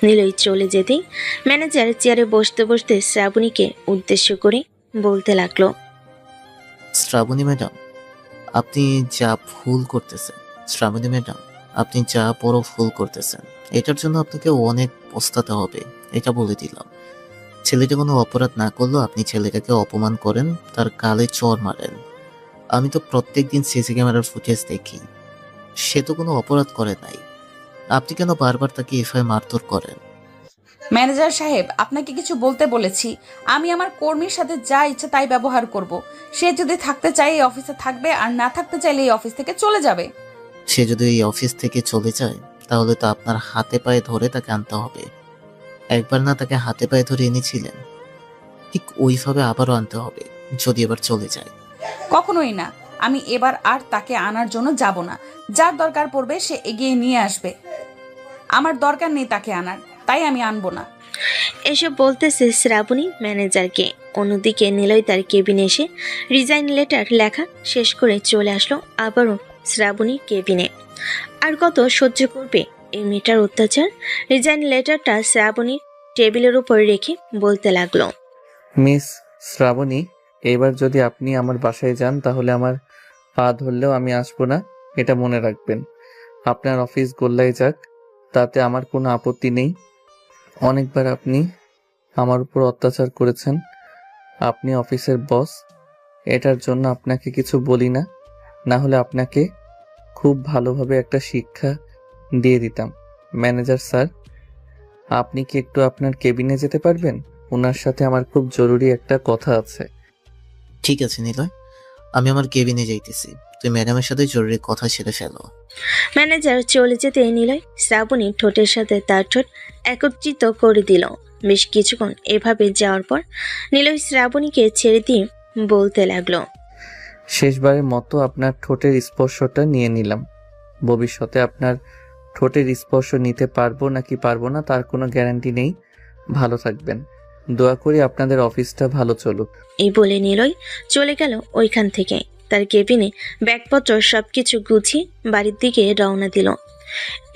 S2: নিলয় চলে যেতেই ম্যানেজার চেয়ারে বসতে বসতে শ্রাবণীকে উদ্দেশ্য করে বলতে লাগলো,
S4: শ্রাবণী ম্যাডাম, আপনি যা ভুল করতেছেন, শ্রাবণী ম্যাডাম, আপনি যা বড় ভুল করতেছেন, এটার জন্য আপনাকে অনেক পস্তাতে হবে, এটা বলে দিলাম। ছেলেটা কোনো অপরাধ না করলেও আপনি ছেলেটাকে অপমান করেন, তার গালে চড় মারেন। আমি তো প্রত্যেকদিন সিসি ক্যামেরার ফুটেজ দেখি, সে তো কোনো অপরাধ করে নাই। আপনি কেন বারবার তাকে এভাবে মারধর করেন?
S1: ম্যানেজার সাহেব, আপনাকে কিছু বলতে বলেছি। আমি আমার কর্মীর সাথে যা ইচ্ছা তাই ব্যবহার করব। সে যদি থাকতে চায় এই অফিসে থাকবে, আর না থাকতে চাইলে এই অফিস থেকে চলে যাবে।
S4: সে যদি এই অফিস থেকে চলে যায় তাহলে তো আপনার হাতে পায়ে ধরে তাকে আনতে হবে। একবার না তাকে হাতে পায়ে ধরে এনেছিলেন, ঠিক ওইভাবে আবারও আনতে হবে যদি এবার চলে যায়।
S1: কখনোই না, আমি এবার আর তাকে আনার জন্য যাব না। যার দরকার পড়বে সে এগিয়ে নিয়ে আসবে, আমার দরকার নেই তাকে আনার, তাই আমি আনবো না।
S2: এসব বলতেছে শ্রাবণী ম্যানেজারকে। অন্যদিকে নিলয় তার কেবিনে এসে রিজাইন লেটার লেখা শেষ করে চলে আসলো আবারও শ্রাবণীর কেবিনে। আর কত সহ্য করবে এই মেয়েটার অত্যাচার। রিজাইন লেটারটা শ্রাবণীর টেবিলের উপর রেখে বলতে লাগলো,
S3: মিস শ্রাবণী, এবার যদি আপনি আমার বাসায় যান তাহলে আমার পা ধরলেও আমি আসবো না, এটা মনে রাখবেন। আপনার অফিস গোল্লায় যাক, তাতে আমার কোনো আপত্তি নেই। অনেকবার আপনি আমার উপর অত্যাচার করেছেন, আপনি অফিসের বস, এটার জন্য আপনাকে কিছু বলি না, না হলে আপনাকে খুব ভালোভাবে একটা শিক্ষা দিয়ে দিতাম। ম্যানেজার স্যার, আপনি কি একটু আপনার কেবিনে যেতে পারবেন? ওনার সাথে আমার খুব জরুরি একটা কথা আছে।
S4: ঠিক আছে নিলয়, আমি আমার কেবিনে যাইতেছি, তুই ম্যাডামের সাথে জরুরি কথা সেরে ফেলো।
S2: ম্যানেজার চলে যেতে নিলয় শ্রাবণীর ঠোঁটের সাথে তার ঠোঁট একত্রিত করে দিল। বেশ কিছুক্ষণ এভাবে যাওয়ার পর নিলয় শ্রাবণীকে ছেড়ে দিয়ে বলতে লাগলো,
S3: শেষবারের মতো আপনার ঠোঁটের স্পর্শটা নিয়ে নিলাম। ভবিষ্যতে আপনার ঠোঁটের স্পর্শ নিতে পারবো নাকি পারবো না তার কোনো গ্যারান্টি নেই। ভালো থাকবেন। দোয়া করি আপনাদের অফিসটা ভালো চলুক।
S2: এই বলে নিলয় চলে গেল ওইখান থেকে। তার কেবিনে ব্যাগপত্র সবকিছু গুছিয়ে বাড়ির দিকে রওনা দিল।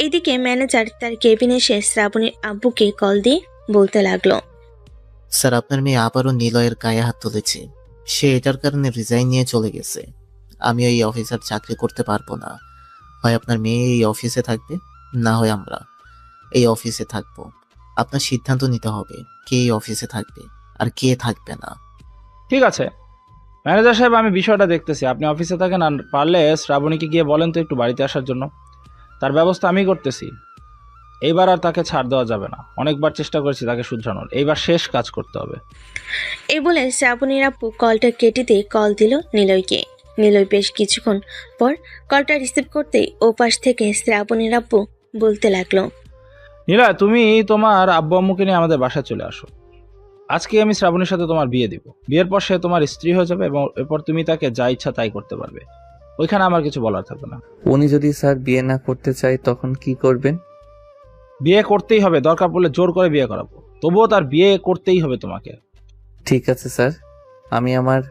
S2: এদিকে ম্যানেজার তার কেবিনে এসে শ্রাবণীর আব্বুকে কল দিয়ে বলতে লাগলো,
S4: স্যার, আপনার মেয়ে আবারও নিলয়ের গায়ে হাত তুলেছে। সে এটার কারণে রিজাইন নিয়ে চলে গেছে। আমি এই অফিসার চাকরি করতে পারবো না। হয় আপনার মেয়ে এই অফিসে থাকবে, না হয় আমরা এই অফিসে থাকবো। আপনার সিদ্ধান্ত নিতে হবে কে এই অফিসে থাকবে আর কে থাকবে না।
S5: ঠিক আছে ম্যানেজার সাহেব, আমি বিষয়টা দেখতেছি। আপনি অফিসে থাকেন, আর পারলে শ্রাবণীকে গিয়ে বলেন তো একটু বাড়িতে আসার জন্য। তার ব্যবস্থা আমি করতেছি। এইবার আর তাকে ছাড় দেওয়া যাবে না। অনেকবার চেষ্টা করেছি তাকে শুধরানোর, এইবার শেষ কাজ করতে হবে।
S2: এই বলে শ্রাবণীর আব্বু কলটা কেটে দিয়ে কল দিল নিলয়কে। নিলয় বেশ কিছুক্ষণ পর কলটা রিসিভ করতেই ওপাশ থেকে শ্রাবণীর আব্বু বলতে লাগলো,
S5: নীলয়, তুমি তোমার আব্বু আম্মুকে নিয়ে আমাদের বাসায় চলে আসো। আজকে আমি শ্রাবণীর সাথে তোমার বিয়ে দিব। বিয়ের পর সে তোমার স্ত্রী হয়ে যাবে এবং এরপর তুমি তাকে যা ইচ্ছা তাই করতে পারবে। ওইখানে আমার কিছু বলার থাকবে না।
S3: উনি যদি স্যার বিয়ে না করতে চায় তখন কি করবেন?
S5: বিয়ে করতেই হবে, দরকার পড়লে জোর করে বিয়ে করাবো। তবুও তার বিয়ে করতেই হবে তোমাকে।
S3: ঠিক আছে স্যার, আমি আমার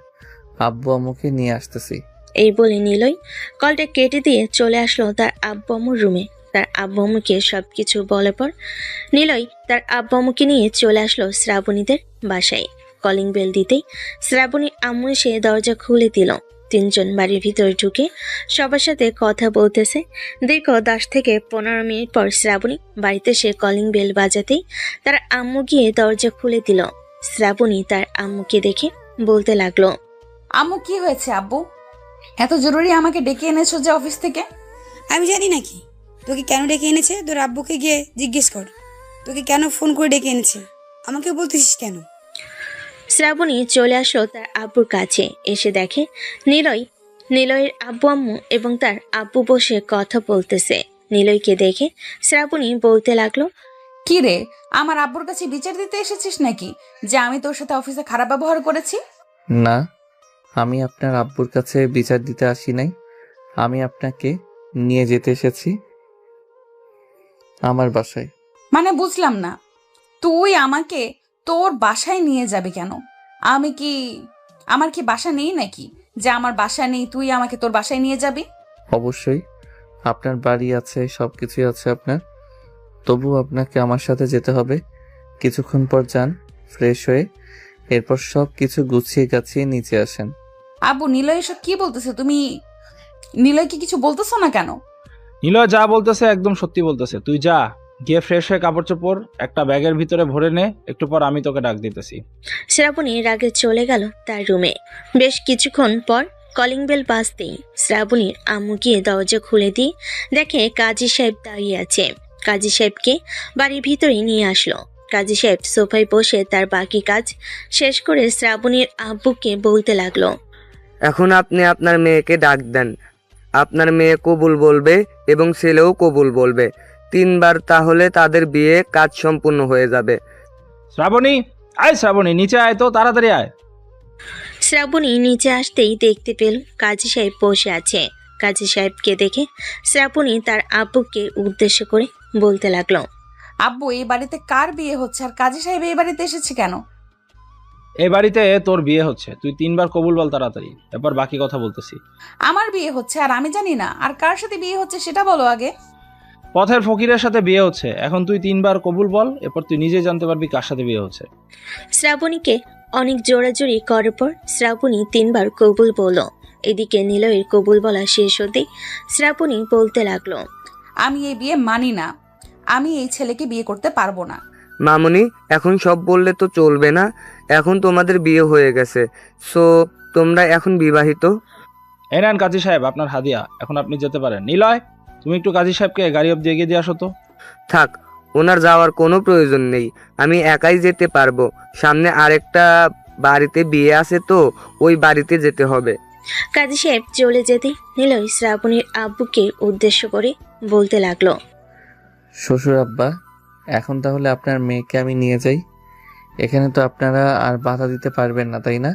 S3: আব্বু আম্মুকে নিয়ে আসতেছি।
S2: এই বলে নিলয় কলটা কেটে দিয়ে চলে আসলো তার আব্বু আম্মুর রুমে। তার আব্বু আম্মুকে সবকিছু বলার পর নিলয় তার আব্বু আম্মুকে নিয়ে চলে আসলো শ্রাবণীদের বাসায়। কলিং বেল দিতেই শ্রাবণীর আম্মু এসে দরজা খুলে দিল। তিনজন বাড়ির ভিতরে ঢুকে সবার সাথে কথা বলতেছে। দীর্ঘ 10 থেকে 15 মিনিট পর শ্রাবণী বাড়িতে এসে কলিং বেল বাজাতেই তার আম্মু গিয়ে দরজা খুলে দিল। শ্রাবণী তার আম্মুকে দেখে বলতে লাগলো,
S1: আম্মু কি হয়েছে আব্বু? এত জরুরি আমাকে ডেকে এনেছো যে অফিস থেকে?
S6: আমি জানি নাকি তোকে কেন ডেকে এনেছে? তোর আব্বুকে গিয়ে জিজ্ঞেস কর তোকে কেন ফোন করে ডেকে এনেছে। আমাকে বলতেছিস কেন?
S2: শ্রাবণী চলে আসলো তার আব্বুর কাছে। এসে দেখে নিলয়ের আব্বু আম্মু এবং তার আব্বু বসে কথা বলতেছে। নিলয়কে দেখে শ্রাবণী বলতে লাগলো,
S1: কি রে, আমার আব্বুর কাছে বিচার দিতে এসেছিস নাকি যে আমি তোর সাথে অফিসে খারাপ ব্যবহার করেছি?
S3: না, আমি আপনার আব্বুর কাছে বিচার দিতে আসি নাই। আমি আপনাকে নিয়ে যেতে এসেছি আমার বাসায়।
S1: মানে বুঝলাম না, তুই আমাকে তোর বাসায় নিয়ে যাবে কেন? আমার কি বাসা নেই নাকি যে আমার বাসা নেই তুই আমাকে তোর বাসায় নিয়ে যাবি?
S3: অবশ্যই আপনার বাড়ি আছে, সবকিছুই আছে আপনার, তবু আপনাকে আমার সাথে যেতে হবে। কিছুক্ষণ পর যান, ফ্রেশ হয়ে এরপর সব কিছু গুছিয়ে গাছিয়ে নিচে আসেন।
S1: আব্বু, নিলয় এসব কি বলতেছে? তুমি নিলয়কে কিছু বলতেছো না কেন?
S5: নীলয় যা বলতেছে একদম সত্যি বলতেছে। তুই যা, গিয়ে ফ্রেশ হয়ে কাপড় চোপড় একটা ব্যাগের ভিতরে ভরে নে। একটু পর আমি তোকে ডাক দিতেছি।
S2: শ্রাবণী রাগে চলে গেল তার রুমে। বেশ কিছুক্ষণ পর কলিং বেল বাজতেই শ্রাবণীর আম্মু গিয়ে দরজা খুলে দিয়ে দেখে কাজী সাহেব দাঁড়িয়ে আছে। কাজী সাহেবকে বাড়ির ভিতরে নিয়ে আসলো। কাজী সাহেব সোফায় বসে তার বাকি কাজ শেষ করে শ্রাবণীর আব্বুকে বলতে লাগলো,
S7: এখন আপনি আপনার মেয়েকে ডাক দেন। আপনার মেয়ে কবুল বলবে এবং ছেলেও কবুল বলবে 3 বার, তাহলে তাদের বিয়ে কাজ সম্পূর্ণ হয়ে যাবে।
S5: শ্রাবণী, আয় শ্রাবণী, নিচে আয় তো, তাড়াতাড়ি আয়।
S2: শ্রাবণী নিচে আসতেই দেখতে পেল কাজী সাহেব বসে আছে। কাজী সাহেবকে দেখে শ্রাবণী তার আব্বুকে উদ্দেশ্য করে বলতে লাগলো,
S1: আব্বু, এই বাড়িতে কার বিয়ে হচ্ছে আর কাজী সাহেব এই বাড়িতে এসেছে কেন?
S5: এই বাড়িতে তোর বিয়ে হচ্ছে, তুই 3 বার কবুল বল তাড়াতাড়ি, এরপর বাকি কথা বলতেছি।
S1: আমার বিয়ে হচ্ছে আর আমি জানি না? আর কার সাথে বিয়ে হচ্ছে সেটা বলো আগে।
S5: পথের ফকিরের সাথে বিয়ে হচ্ছে। এখন তুই 3 বার কবুল বল, এরপর তুই নিজে জানতে পারবি কার সাথে বিয়ে হচ্ছে।
S2: শ্রাবণীকে অনেক জোরাজোরি করার পর শ্রাবণী 3 বার কবুল বলল। এদিকে নিলয়ের কবুল বলা শেষ হতেই শ্রাবণী বলতে লাগলো,
S1: আমি এই বিয়ে মানি না। আমি এই ছেলেকে বিয়ে করতে পারবো না।
S7: মামুনি, এখন সব বললে তো চলবে না। এখন তোমাদের বিয়ে হয়ে গেছে, সো তোমরা এখন বিবাহিত।
S5: এই নেন কাজী সাহেব আপনার হাদিয়া, এখন আপনি যেতে পারেন। নিলয়, তুমি একটু কাজী সাহেবকে গাড়ি অব্দি এগিয়ে দিয়ে আসো তো।
S7: থাক, ওনার যাওয়ার কোনো প্রয়োজন নেই, আমি একাই যেতে পারবো। সামনে আরেকটা বাড়িতে বিয়ে আছে তো, ওই বাড়িতে যেতে হবে।
S2: কাজী সাহেব চলে যেতে নিলয় শ্রাবণীর আব্বুকে উদ্দেশ্য করে বলতে লাগলো,
S3: শ্বশুর আব্বা, এখন তাহলে আপনার মেয়েকে আমি নিয়ে যাই। এখানে তো আপনারা আর বাধা দিতে পারবেন না, তাই না?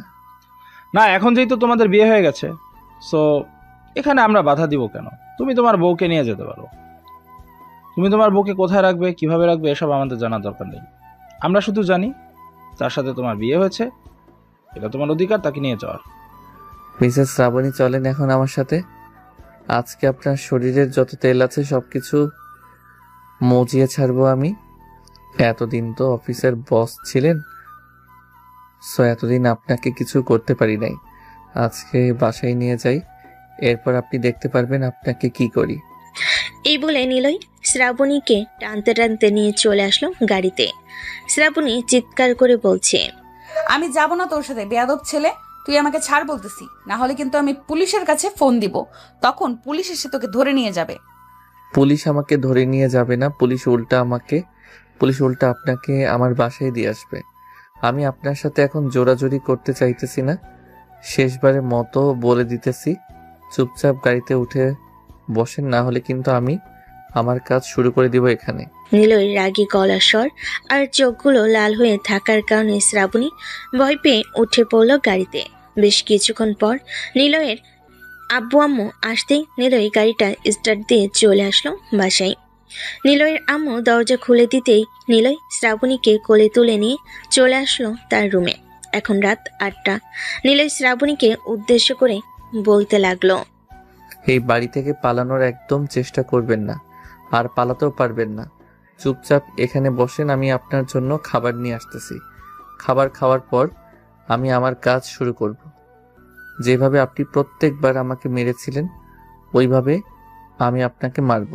S5: না, এখন যেহেতু তোমাদের বিয়ে হয়ে গেছে, সো এখানে আমরা বাধা দিব কেন? তুমি তোমার বউকে নিয়ে যেতে পারো। তুমি তোমার বউকে কোথায় রাখবে, কিভাবে রাখবে, এসব আমাদের জানার দরকার নেই। আমরা শুধু জানি তার সাথে তোমার বিয়ে হয়েছে, এটা তোমার অধিকার তাকে নিয়ে যাওয়ার।
S3: মিসেস শ্রাবণী, চলেন এখন আমার সাথে। আজকে আপনার শরীরের যত তেল আছে সবকিছু মজিয়ে ছাড়বো আমি। এতদিন তো অফিসের বস ছিলেন, সো এতদিন আপনাকে কিছু করতে পারি নাই। আজকে বাসায় নিয়ে যাই, এরপর আপনি দেখতে পারবেন আপনাকে কি করি।
S2: এই বলে নিলয় শ্রাবণীকে টানতে টানতে নিয়ে চলে আসলো গাড়িতে। শ্রাবণী চিৎকার করে বলছে,
S1: আমি যাব না তোর সাথে, বেয়াদব ছেলে। তুই আমাকে ছাড় বলতেছি, না হলে কিন্তু আমি পুলিশের কাছে ফোন দিব। তখন পুলিশ এসে তোকে ধরে নিয়ে যাবে।
S3: পুলিশ আমাকে ধরে নিয়ে যাবে না, পুলিশ উল্টা আপনাকে আমার বাসায় দিয়ে আসবে। আমি আপনার সাথে এখন জোরাজোরি করতে চাইতেছি না, শেষবারের মতো বলে দিতেছি, চুপচাপ গাড়িতে উঠে বসেন, না হলে কিন্তু আমি আমার কাজ শুরু করে দিব এখানে।
S2: নিলয়ের রাগী গলার স্বর আর চোখগুলো লাল হয়ে থাকার কারণে শ্রাবণী ভয় পেয়ে উঠে পড়ল গাড়িতে। বেশ কিছুক্ষণ পর নিলয়ের আব্বু আম্মু আসতেই নিলয় গাড়িটা স্টার্ট দিয়ে চলে আসলো বাসায়। নিলয়ের আম্মু দরজা খুলে দিতেই নিলয় শ্রাবণীকে কোলে তুলে নিয়ে চলে আসলো তার রুমে। এখন রাত 8টা। নিলয় শ্রাবণীকে উদ্দেশ্য করে বলতে লাগলো,
S3: এই বাড়ি থেকে পালানোর একদম চেষ্টা করবেন না, আর পালাতেও পারবেন না। চুপচাপ এখানে বসেন, আমি আপনার জন্য খাবার নিয়ে আসতেছি। খাবার খাওয়ার পর আমি আমার কাজ শুরু করব। যেভাবে আপনি প্রত্যেকবার আমাকে মেরেছিলেন, ওইভাবে আমি আপনাকে মারব।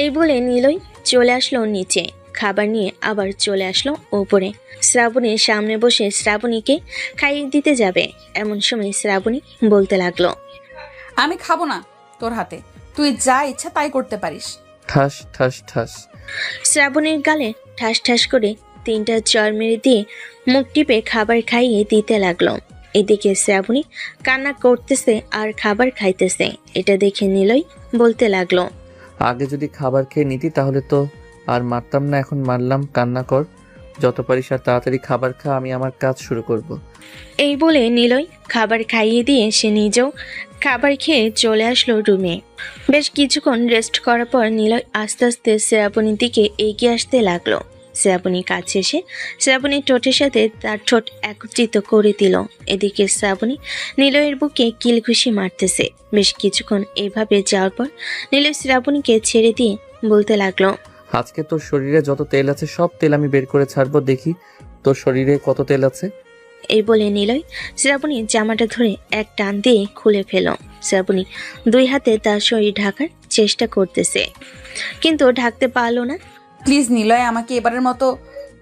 S2: এই বলে নিলয় চলে আসলো নিচে, খাবার নিয়ে আবার চলে আসলো উপরে। শ্রাবণীর সামনে বসে শ্রাবণীকে খাইয়ে দিতে যাবে, এমন সময় শ্রাবণী বলতে লাগলো,
S1: আমি খাবো না তোর হাতে, তুই যা ইচ্ছা তাই করতে পারিস।
S3: ঠাস ঠাস ঠাস।
S2: শ্রাবণীর গালে ঠাস ঠাস করে 3টা চড় মেরে দিয়ে মুখ টিপে খাবার খাইয়ে দিতে লাগলো। এদিকে শ্রাবণী কান্না করতেছে আর খাবার খাইতেছে। এটা দেখে নিলয় বলতে লাগলো,
S3: আগে যদি খাবার খেয়ে নিতি তাহলে তো আর মারতাম না, এখন মারলাম। কান্না কর যত পারিস, আর তাড়াতাড়ি খাবার খা, আমি আমার কাজ শুরু করব।
S2: এই বলে নিলয় খাবার খাইয়ে দিয়ে সে নিজেও খাবার খেয়ে চলে আসলো রুমে। বেশ কিছুক্ষণ রেস্ট করার পর নিলয় আস্তে আস্তে শ্রাবণীর দিকে এগিয়ে আসতে লাগলো। শ্রাবণী কাছে এসে শ্রাবণীর ঠোঁটের সাথে তার ঠোঁট একত্রিত করে দিল। এদিকে শ্রাবণী নিলয়ের বুকে কিলঘুষি মারতেছে। বেশ কিছুক্ষণ এভাবে যাওয়ার পর নিলয় শ্রাবণীকে ছেড়ে দিয়ে বলতে লাগলো,
S3: আজকে তোর শরীরে যত তেল আছে সব তেল আমি বের করে ছাড়বো, দেখি তোর শরীরে কত তেল আছে।
S2: এই বলে নিলয় শ্রাবণীর জামাটা ধরে এক টান দিয়ে খুলে ফেল। শ্রাবণী 2 হাতে তার শরীর ঢাকার চেষ্টা করতেছে, কিন্তু ঢাকতে পারলো না।
S1: প্লিজ নিলয়, আমাকে এবারের মতো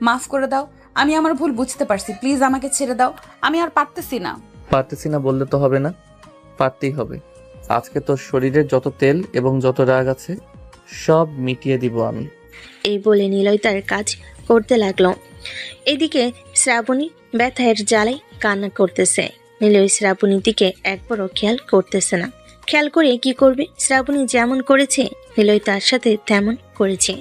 S1: মাফ করে দাও। আমি আমার ভুল বুঝতে পারছি, প্লিজ আমাকে ছেড়ে দাও। আমি আর পারতেছি না
S3: বললে তো হবে না, পারতেই হবে। আজকে তোর শরীরের যত তেল এবং যত রাগ আছে সব মিটিয়ে দিব আমি।
S2: এই বলে নিলয় তার কাজ করতে লাগলো। এদিকে শ্রাবণী ব্যথার জ্বালায় কান্না করতেছে। নিলয় শ্রাবণীর দিকে একবারও খেয়াল করতেছে না। খেয়াল করে কি করবে? শ্রাবণী যেমন করেছে নিলয় তার সাথে তেমন করেছে।